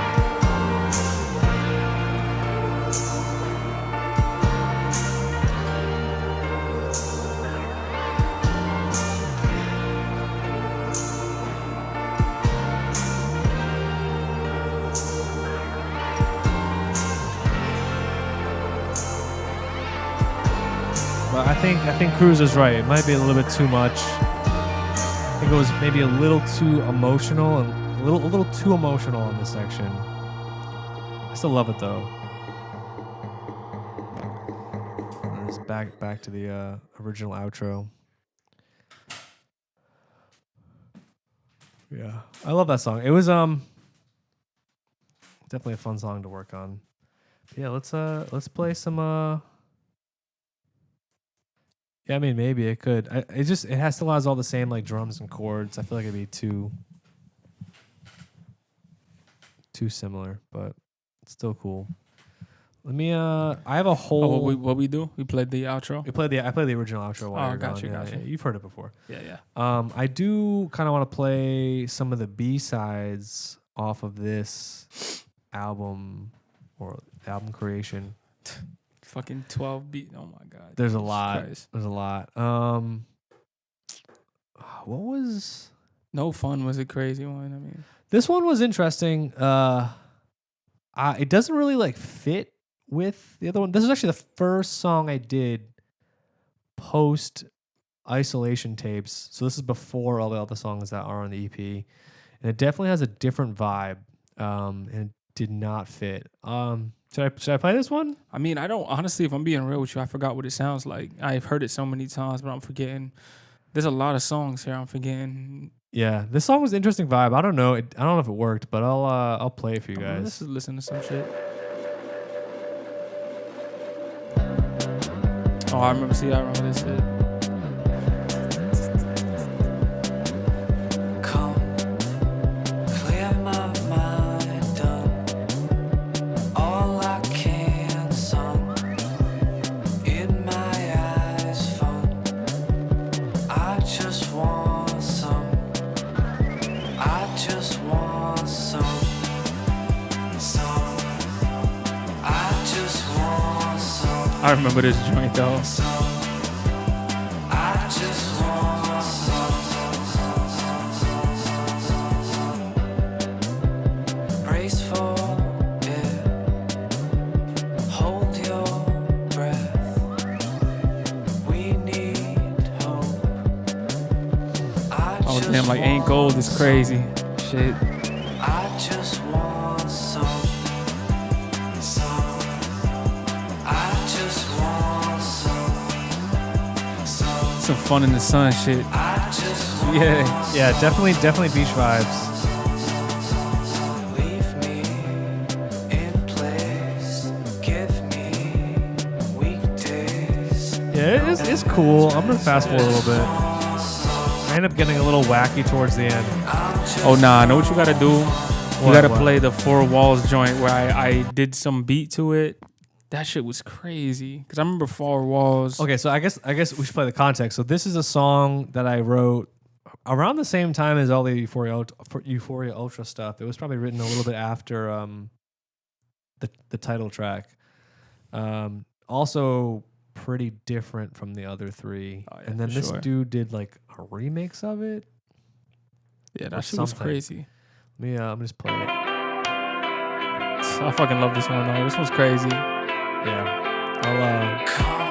But I think Cruz is right. It might be a little bit too much. I think it was maybe a little too emotional and a little too emotional in this section. I still love it though. Just back to the original outro. Yeah, I love that song. It was definitely a fun song to work on. But yeah, let's play some Yeah, I mean maybe it could. It still has all the same like drums and chords. I feel like it'd be too similar, but it's still cool. Let me I have a whole what we do? We played the outro. I played the original outro. Oh, gotcha. Yeah, you've heard it before. Yeah. I do kind of want to play some of the B-sides off of this album or album creation. Fucking 12 beat. Oh my god. There's a lot. Christ. There's a lot. What was No Fun was a crazy one. I mean, this one was interesting. It doesn't really like fit with the other one. This is actually the first song I did post isolation tapes. So this is before all the other songs that are on the EP. And it definitely has a different vibe. And it did not fit. Should I play this one? I mean, I don't honestly, if I'm being real with you, I forgot what it sounds like. I've heard it so many times, but I'm forgetting. There's a lot of songs here I'm forgetting. Yeah, this song was an interesting vibe. I don't know. I don't know if it worked, but I'll play it for you guys. Let's just listen to some shit. Oh, I remember this shit. I remember this joint though. Oh damn, like Ain't Gold is crazy. Shit. Some Fun in the Sun shit. Yeah, definitely beach vibes. Yeah, it's cool. I'm gonna fast forward a little bit. I end up getting a little wacky towards the end. Oh nah, I know what you gotta do. You gotta play the Four Walls joint where I did some beat to it. That shit was crazy. Cause I remember Four Walls. Okay, so I guess we should play the context. So this is a song that I wrote around the same time as all the Euphoria Ultra stuff. It was probably written a little bit after the title track. Also pretty different from the other three. Oh, yeah, and then this dude did like a remix of it. Yeah, that shit was crazy. Let me just play it. I fucking love this one though. This one's crazy. Yeah. I'm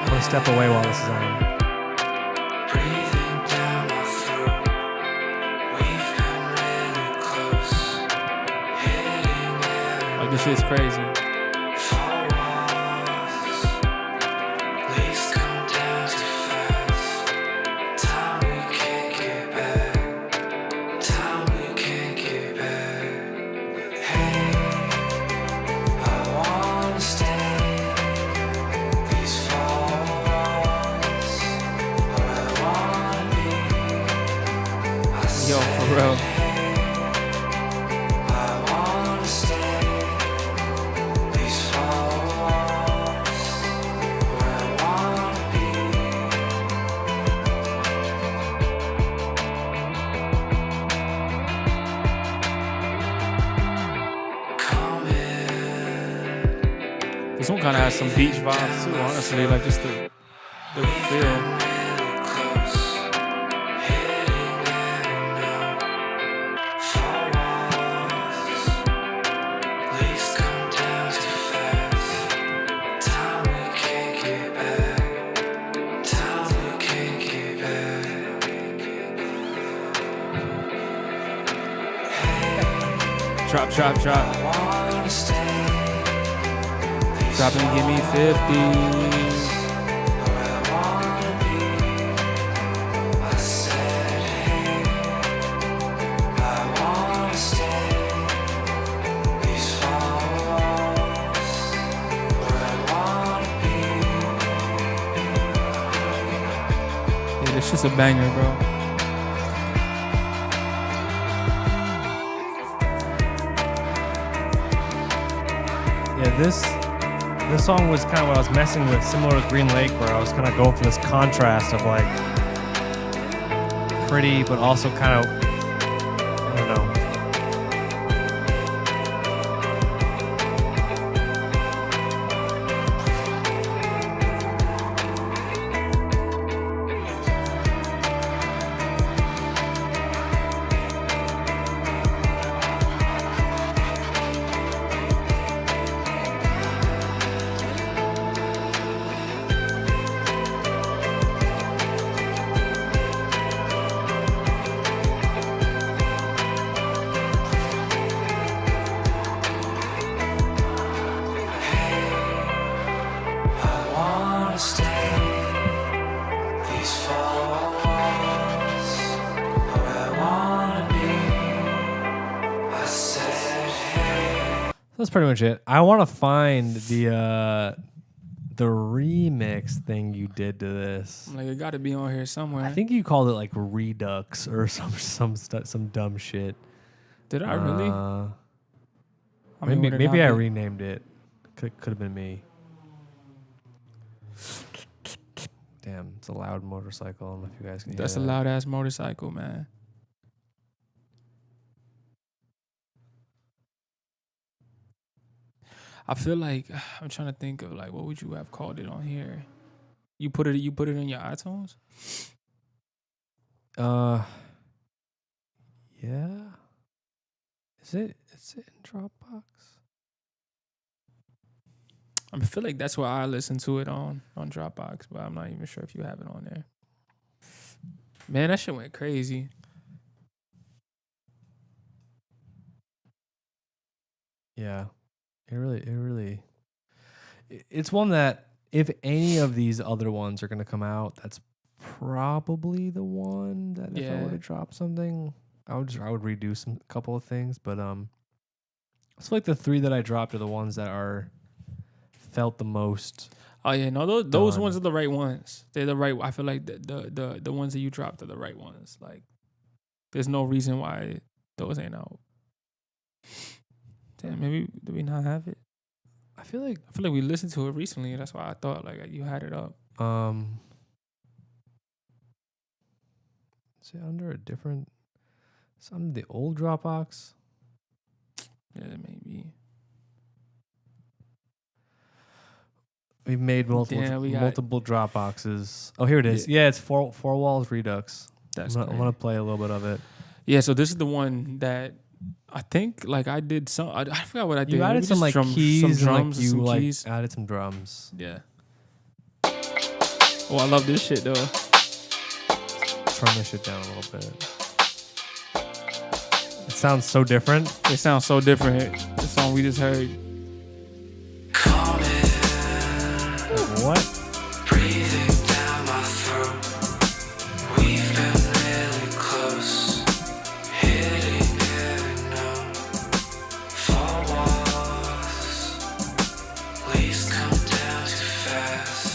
gonna step away while this is on. Breathing down my throat. We've been really close. Hitting it. Like this shit's crazy. Four walls. Leaves come down too fast. Time we can't get back. Time we can't get back. Hey, I wanna stay. Yo, for real. This one kind of has some beach vibes too, honestly. Like just the feel. Drop. wanna stay. Drop and give me 50. Where I wanna be. I said, hey, I wanna stay. These four walls. Where I wanna be. Yeah, this shit's a banger, bro. Yeah, this song was kind of what I was messing with, similar to Green Lake, where I was kind of going for this contrast of like pretty, but also kind of, I don't know. I wanna stay. These four walls. Where I wanna be. I said, hey. That's pretty much it. I want to find the remix thing you did to this. Like, it got to be on here somewhere. I think you called it like Redux or some dumb shit. Did I really? I mean, would it Maybe not I be? renamed it. Could have been me. Damn, it's a loud motorcycle. I don't know if you guys can hear That's a that. loud ass motorcycle, man. I feel like I'm trying to think of like what would you have called it on here? You put it in your iTunes? Yeah. Is it in Dropbox? I feel like that's where I listen to it on Dropbox, but I'm not even sure if you have it on there. Man, that shit went crazy. Yeah. It's one that if any of these other ones are going to come out, that's probably the one that if I Yeah. were to drop something, I would redo a couple of things, but I feel like the three that I dropped are the ones that are felt the most. Oh yeah, no, those Done. ones are the right ones. They're the right. I feel like the ones that you dropped are the right ones. Like, there's no reason why those ain't out. Damn, maybe do we not have it? I feel like we listened to it recently. That's why I thought like you had it up. is it under a different? It's under the old Dropbox. Yeah, maybe. We've made multiple Yeah, we got- multiple Dropboxes. Oh, here it is. Yeah, it's four walls Redux. That's I'm great. gonna play a little bit of it. Yeah, so this is the one that I think like I did some. I forgot what I did. You added Maybe some just like keys some and drums, like you some like keys. added some drums. Yeah. Oh, I love this shit though. Turn this shit down a little bit. It sounds so different. It sounds so different. The song we just heard. Like, what? Breathing down my throat. We've been really close. Hitting it now. Four walls. Leaves come down too fast.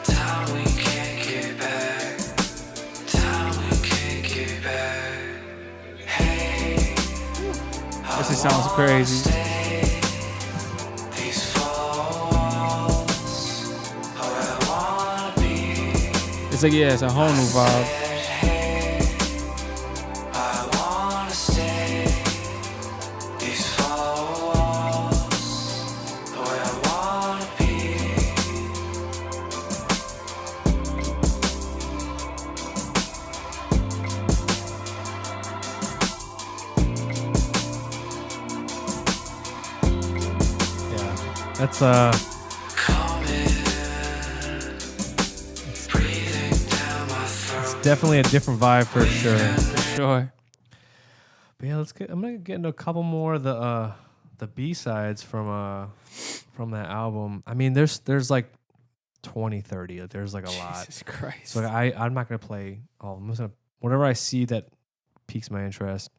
Time we can't get back. Time we can't get back. Hey, This just sounds crazy. these four walls are where I wanna be. It's like it's a whole new vibe. I wanna stay. These four walls are where I wanna be. Yeah. That's Breathing down my throat. definitely a different vibe for sure. For sure. But yeah, I'm gonna get into a couple more of the B-sides from that album. I mean, there's like 20, 30. There's like a lot. Jesus Christ. So I'm not gonna play all of them. I'm just gonna whatever I see that piques my interest,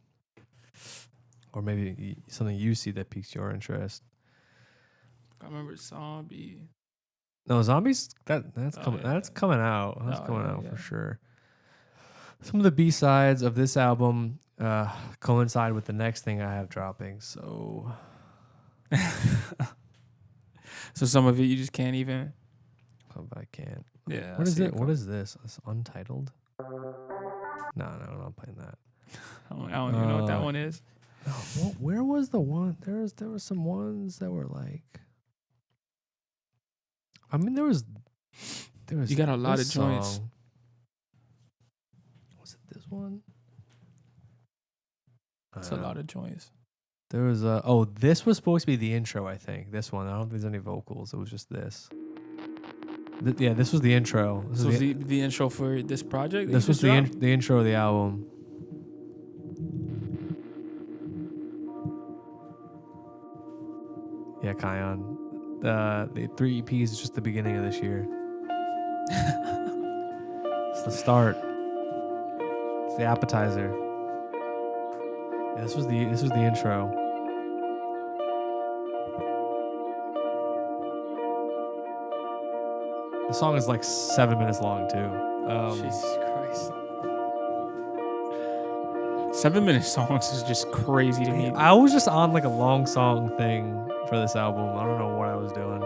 or maybe something you see that piques your interest. I remember Zombie. No, Zombies. That's coming. yeah. That's coming out. That's Oh, coming yeah, out yeah. for sure. Some of the B-sides of this album coincide with the next thing I have dropping. So, So some of it you just can't even. but I can't. Yeah. What is it? What is this? It's Untitled. No, I'm not playing that. I don't even know what that one is. Oh, where was the one? There were some ones that were like. I mean, there was. You got a lot of this joints. song. Was it this one? It's a lot of joints. There was this was supposed to be the intro, I think. This one. I don't think there's any vocals. It was just this. Yeah, this was the intro. This So was the intro for this project? this was the intro of the album. Yeah, Kion. The 3 EPs is just the beginning of this year. It's the start. It's the appetizer. Yeah, this was the intro. The song is like 7 minutes long too. Jesus Christ. 7-minute songs is just crazy to me. I was just on like a long song thing for this album. I don't know what I was doing.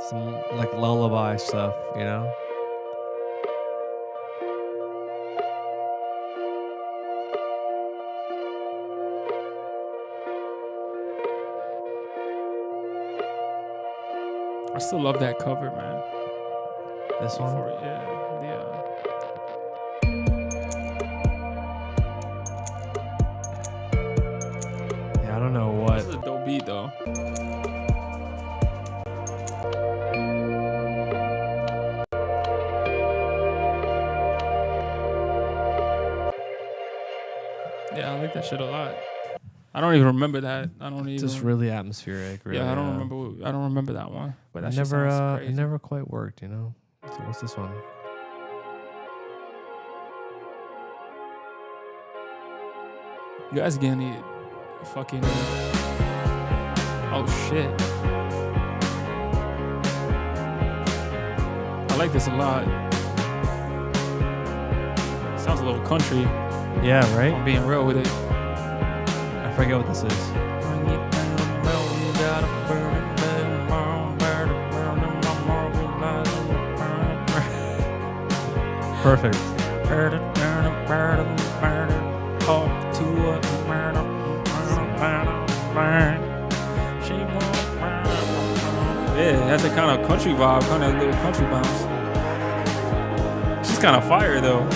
Some like lullaby stuff, you know? I still love that cover, man. This one? Euphoria, yeah. Yeah, I don't know what. This is a dope beat, though. Yeah, I like that shit a lot. I don't even remember that. Just really atmospheric. Really, Yeah, I don't remember. I don't remember that one. But that it shit sounds it crazy. never quite worked, you know. So what's this one? You guys getting it? Fucking. Oh shit. I like this a lot. Sounds a little country. Yeah, right. I'm being real with it. I forget what this is. Perfect. Yeah, that's a kind of country vibe, kind of little country bounce. She's kind of fire though.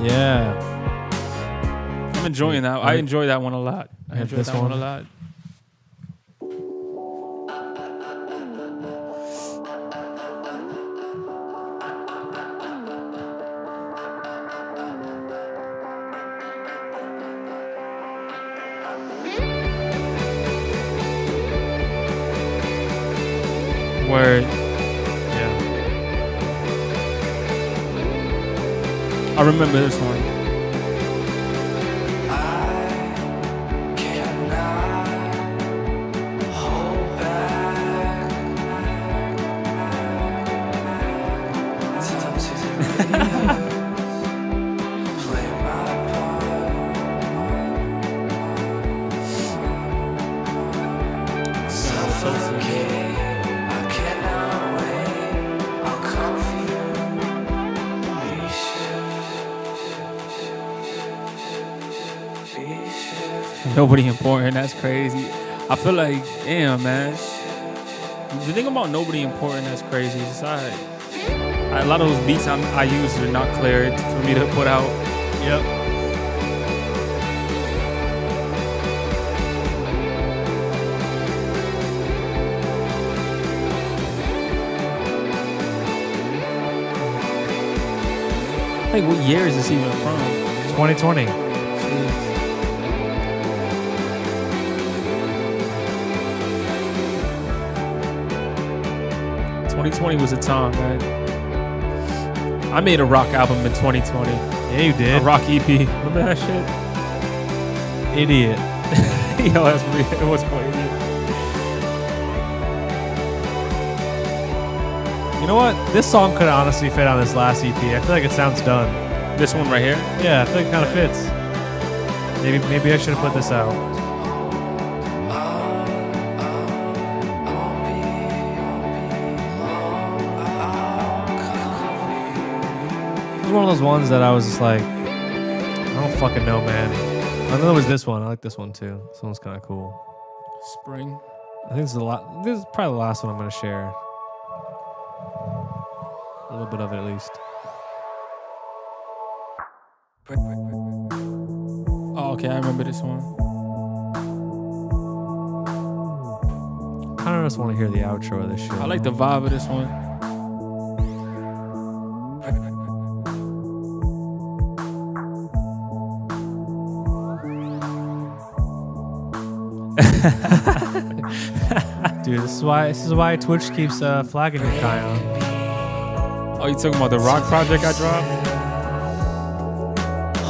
Yeah. I'm enjoying that. I enjoy that one a lot. I Yeah, enjoy this that one a one. lot. Word. Yeah. I remember this one. I cannot hold back. Time to play my part. Suffocate. I cannot wait. I'll come for you. Be sure. Nobody important. That's crazy. I feel like, damn, man. The thing about Nobody Important that's crazy is a lot of those beats I use are not cleared for me to put out. Yep. Like, what year is this even from? 2020. 2020 was a time, man. I made a rock album in 2020. Yeah, you did. A rock EP. Remember that shit? Idiot. Yo, that's weird. It was quite idiot. You know what? This song could honestly fit on this last EP. I feel like it sounds done. This one right here? Yeah, I feel like it kind of fits. Maybe I should have put this out. It was one of those ones that I was just like, I don't fucking know, man. I know it was this one. I like this one too. This one's kind of cool. Spring. I think this is probably the last one I'm gonna share. A little bit of it at least. Oh, okay, I remember this one. I kind of just want to hear the outro of this shit. I like the vibe of this one. Dude, this is why Twitch keeps flagging you, Kyle. Oh, you talking about the rock project I dropped?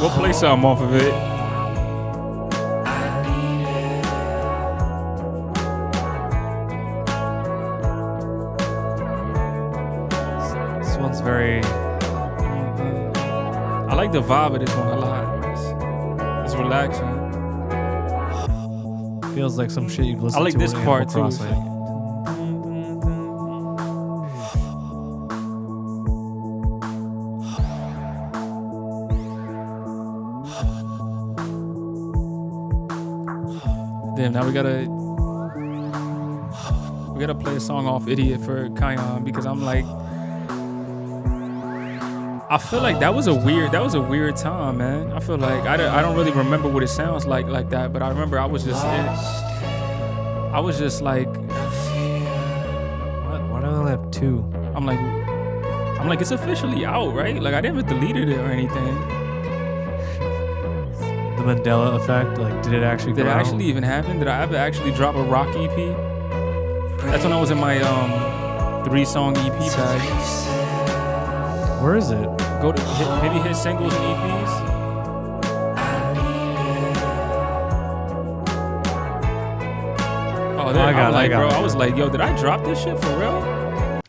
We'll play something off of it. This one's very... I like the vibe of this one a lot. It's relaxing. Feels like some shit you'd listen to. I like this in part Animal too. Crossing. Damn, now we gotta play a song off Idiot for Kion because I'm like, I feel like that was a weird time, man. I feel like I don't really remember what it sounds like that, but I remember I was just like, Why do I only have two? I'm like it's officially out, right? Like I never deleted it or anything. The Mandela effect, like, did it actually Did it come out? actually even happen? Did I ever actually drop a rock EP? That's when I was in my 3-song EP bag. Where is it? Go to maybe hit singles and EPs. Oh, there, I was like, yo, did I drop this shit for real?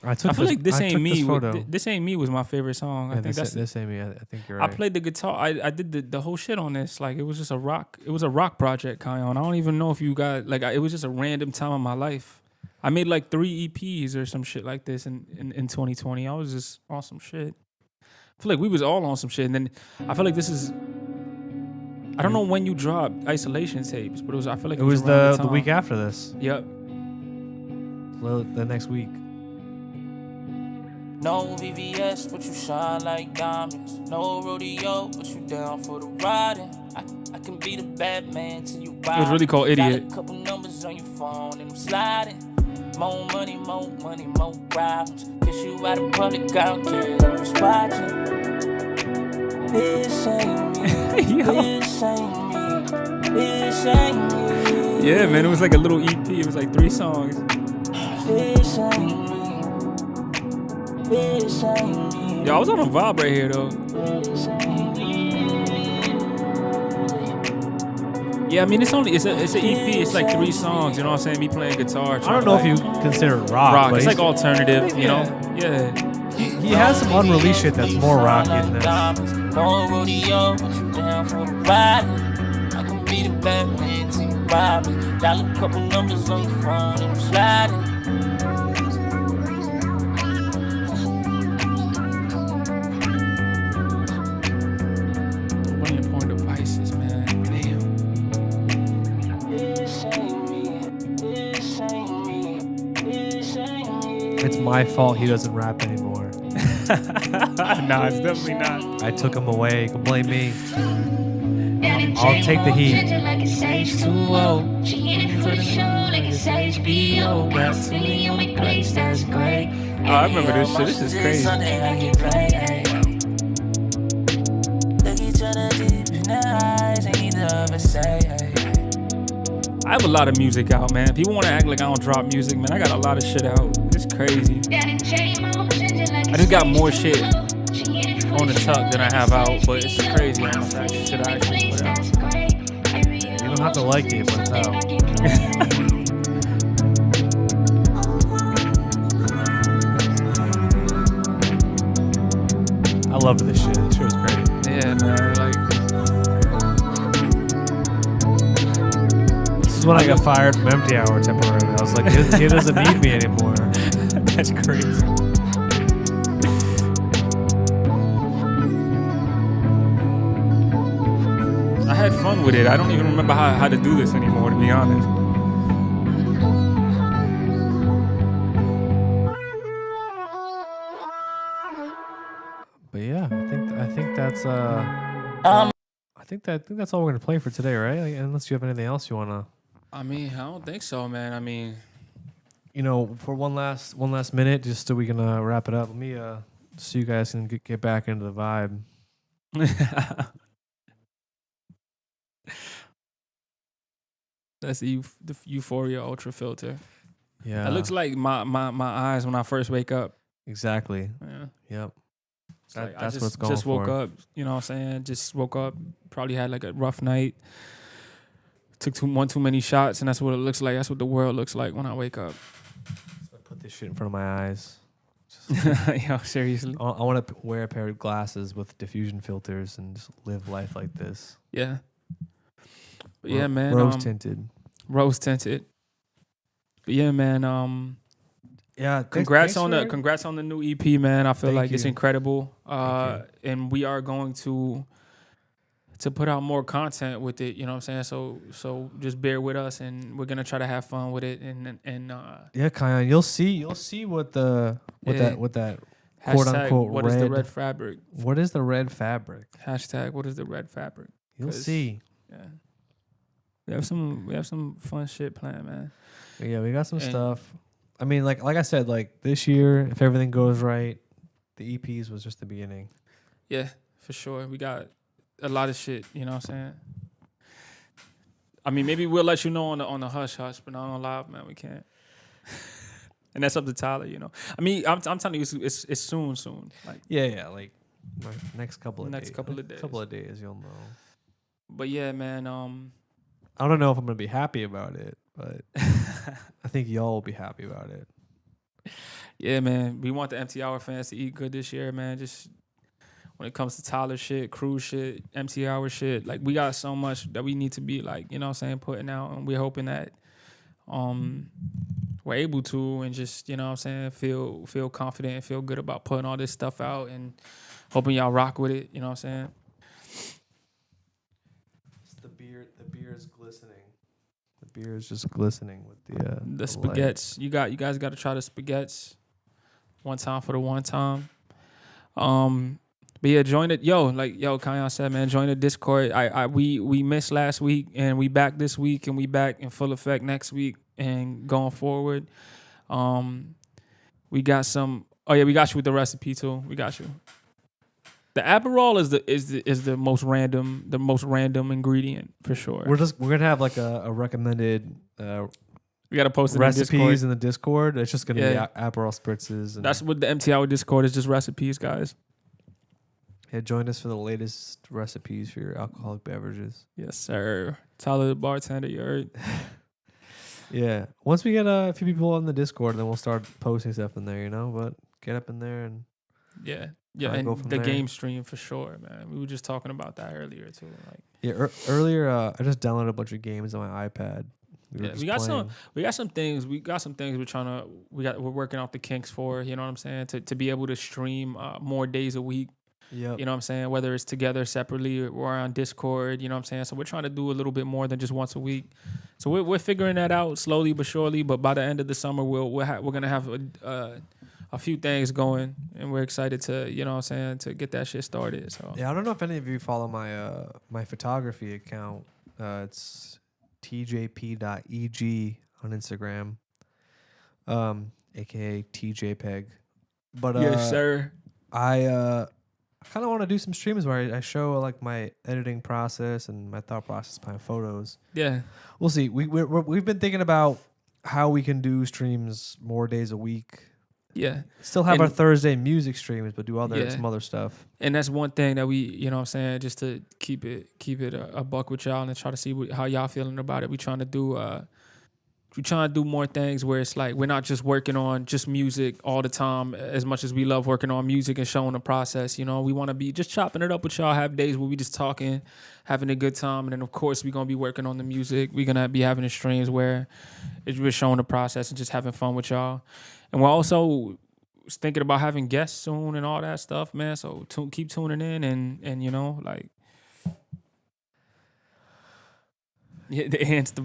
I feel like This Ain't Me. Photo. This Ain't Me was my favorite song. Yeah, I think this ain't me. I think you're I right. played the guitar. I did the whole shit on this. Like it was just a rock. It was a rock project, Kion. I don't even know if you got like. It was just a random time in my life. I made like 3 EPs or some shit like this in 2020. I was just on some shit. I feel like we was all on some shit, and then I feel like this is. I don't know when you dropped Isolation Tapes, but I feel like It was around the week after this. Yep. Well, the next week. No VVS, but you shine like diamonds. No rodeo, but you down for the riding. I can be the bad man till you ride. It was really called Idiot. Got a couple numbers on your phone and I'm sliding. More money, more problems. Kiss you out in public, I don't care who's watching. This ain't me. This ain't me. This ain't me. Yeah, man, it was like a little EP. It was like 3 songs. This ain't me. This ain't me. Yo, I was on a vibe right here though. Yeah, I mean it's an EP. It's like 3 songs. You know what I'm saying? Me playing guitar. I don't know if you consider it rock. Rock. But It's he's- like alternative. You know? Yeah. He has some unreleased shit that's more rocky than this. No rodeo, but you down for the ride. I can be the bad man till you ride me. Dial a couple numbers on your phone and I'm sliding. Funny important devices, man. Damn. This ain't me. This ain't me. This ain't my fault he doesn't rap anymore. Nah, it's definitely not. I took him away. You can blame me. I'll take the heat. H2O. She in it for the show like it's HBO. Got too many on my place, that's great. Oh, I remember this shit. This is crazy. Look each other deep in the eyes, ain't neither of us say. I have a lot of music out, man. People want to act like I don't drop music, man. I got a lot of shit out. It's crazy. I just got more shit on the tuck than I have out, but it's crazy how much shit I actually put out. You don't have to like it, but it's out. I love this shit. This shit was great. Yeah, man. Like, this is when I got fired from Empty Hour temporarily. I was like, he doesn't need me anymore. that's crazy. I had fun with it. I don't even remember how to do this anymore, to be honest. But yeah, I think that's I think that's all we're gonna play for today, right? Like, unless you have anything else you wanna. I mean, I don't think so, man. I mean, You know, for one last minute, just so we can wrap it up. Let me so you guys can get back into the vibe. that's the Euphoria Ultra filter. Yeah, It looks like my eyes when I first wake up. exactly. Yeah. Yep. It's like That's I what's going just woke for. up, you know what I'm saying? Just woke up, probably had like a rough night. Took one too many shots, and that's what it looks like. That's what the world looks like when I wake up. So I put this shit in front of my eyes. Yo, seriously. I want to wear a pair of glasses with diffusion filters and just live life like this. Yeah. But yeah, man. Rose tinted. Rose tinted. But yeah, man. Yeah. Congrats on the new EP, man. I feel Thank like it's you. incredible. Thank And we are going to put out more content with it, you know what I'm saying? So just bear with us, and we're gonna try to have fun with it. And Yeah, Kion, you'll see what that quote unquote what red. is the red fabric? What is the red fabric? Hashtag what is the red fabric? You'll see. Yeah. We have some fun shit planned, man. Yeah, we got some And- stuff. I mean, like I said, like this year, if everything goes right, the EPs was just the beginning. Yeah, for sure. We got a lot of shit, you know what I'm saying? I mean, maybe we'll let you know on the hush hush, but not on live, man. We can't. And that's up to Tyler, you know. I mean, I'm telling you, it's soon. Like, Yeah, like next couple of days, you'll know. But yeah, man. I don't know if I'm gonna be happy about it, but I think y'all will be happy about it. Yeah, man. We want the Empty Hour fans to eat good this year, man. Just when it comes to Tyler shit, crew shit, Empty Hour shit, like we got so much that we need to be like, you know what I'm saying, putting out, and we're hoping that we're able to, and just, you know what I'm saying, feel confident and feel good about putting all this stuff out, and hoping y'all rock with it, you know what I'm saying? The beer is glistening. The beer is just glistening with the Spaghetts. You guys got to try the Spaghetts. One time for the one time. But yeah, join it. Kanye said, man, join the Discord. We missed last week, and we back this week, and we back in full effect next week and going forward. We got some. Oh yeah, we got you with the recipe too. We got you. The Aperol is the most random ingredient for sure. We're gonna have like a recommended We gotta post it recipes in the Discord. It's just gonna Yeah. be Aperol spritzes. And That's what the Empty Hour Discord is, just recipes, guys. yeah, join us for the latest recipes for your alcoholic beverages. Yes, sir. Tyler the bartender, you heard? Yeah, once we get a few people on the Discord, then we'll start posting stuff in there. You know, but get up in there and Yeah, Kinda go and from the there. game stream for sure, man. We were just talking about that earlier too. Like, yeah. Earlier, I just downloaded a bunch of games on my iPad. we got some things. We're working out the kinks for. You know what I'm saying? To be able to stream more days a week. Yep. You know what I'm saying? Whether it's together separately or on Discord, you know what I'm saying? So we're trying to do a little bit more than just once a week. So we're figuring that out slowly but surely. But by the end of the summer, we're gonna have a few things going, and we're excited to, you know what I'm saying, to get that shit started. So Yeah, I don't know if any of you follow my my photography account. It's tjp.eg on Instagram, aka TJPEG. But yes, sir. I kind of want to do some streams where I show like my editing process and my thought process behind photos. Yeah. We'll see. We've been thinking about how we can do streams more days a week. Yeah. Still have And- our Thursday music streams, but do Yeah. some other stuff. And that's one thing that we, you know what I'm saying, just to keep it a buck with y'all and try to see how y'all feeling about it. We trying to do more things where it's like we're not just working on just music all the time as much as we love working on music and showing the process. You know, we want to be just chopping it up with y'all, have days where we just talking, having a good time. And then, of course, we're going to be working on the music. We're going to be having the streams where we're showing the process and just having fun with y'all. And we're also thinking about having guests soon and all that stuff, man. So keep tuning in and you know, like, yeah,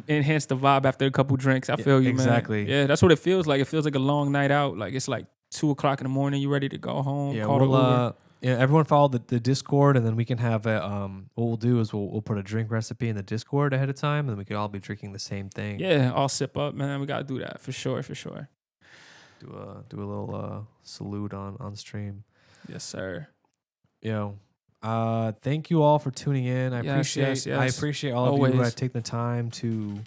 enhance the vibe after a couple drinks. I feel you, exactly. man. Yeah, that's what it feels like. It feels like a long night out. Like it's like 2:00 in the morning. You ready to go home? Yeah, call the Uber. yeah. Everyone follow the Discord, and then we can have a what we'll do is we'll put a drink recipe in the Discord ahead of time, and then we can all be drinking the same thing. Yeah, all sip up, man. We gotta do that for sure. Do a little salute on stream. Yes, sir. Yo, thank you all for tuning in. I Yes. appreciate all of you who Always. have taken the time to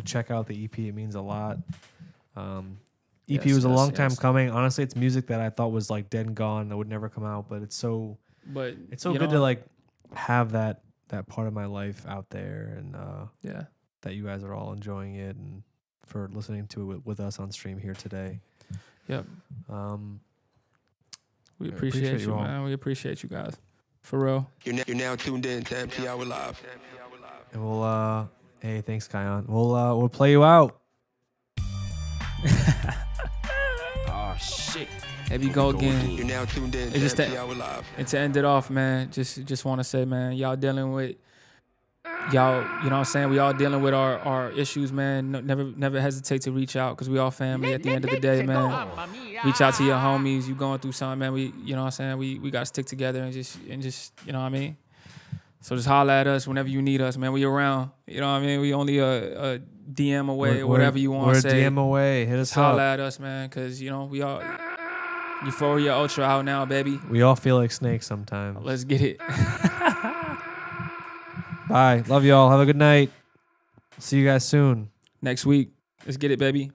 check out the EP. It means a lot. EP was a long time coming. Honestly, it's music that I thought was like dead and gone, that would never come out. But it's so good to like have that part of my life out there, and that you guys are all enjoying it and for listening to it with us on stream here today. Yep. We I appreciate you, all. man. We appreciate you guys. For real. You're now tuned in to MP Hour Live. And we'll hey, thanks, Kion. We'll play you out. Oh shit. There we go again. You're now tuned in to It's just MP that- Hour Live. And to end it off, man, just want to say, man, y'all dealing with y'all, you know what I'm saying? We all dealing with our issues, man. No, never hesitate to reach out because we all family at the end of the day, man. Reach out to your homies. You going through something, man. We, you know what I'm saying? We got to stick together and just, you know what I mean? So just holler at us whenever you need us, man. We around. You know what I mean? We only a DM away or whatever you want to say. We're a DM away. Hit us Just holler up. at us, man, because, you know, we all Euphoria Ultra out now, baby. We all feel like snakes sometimes. Let's get it. Bye. Love y'all. Have a good night. See you guys soon. Next week. Let's get it, baby.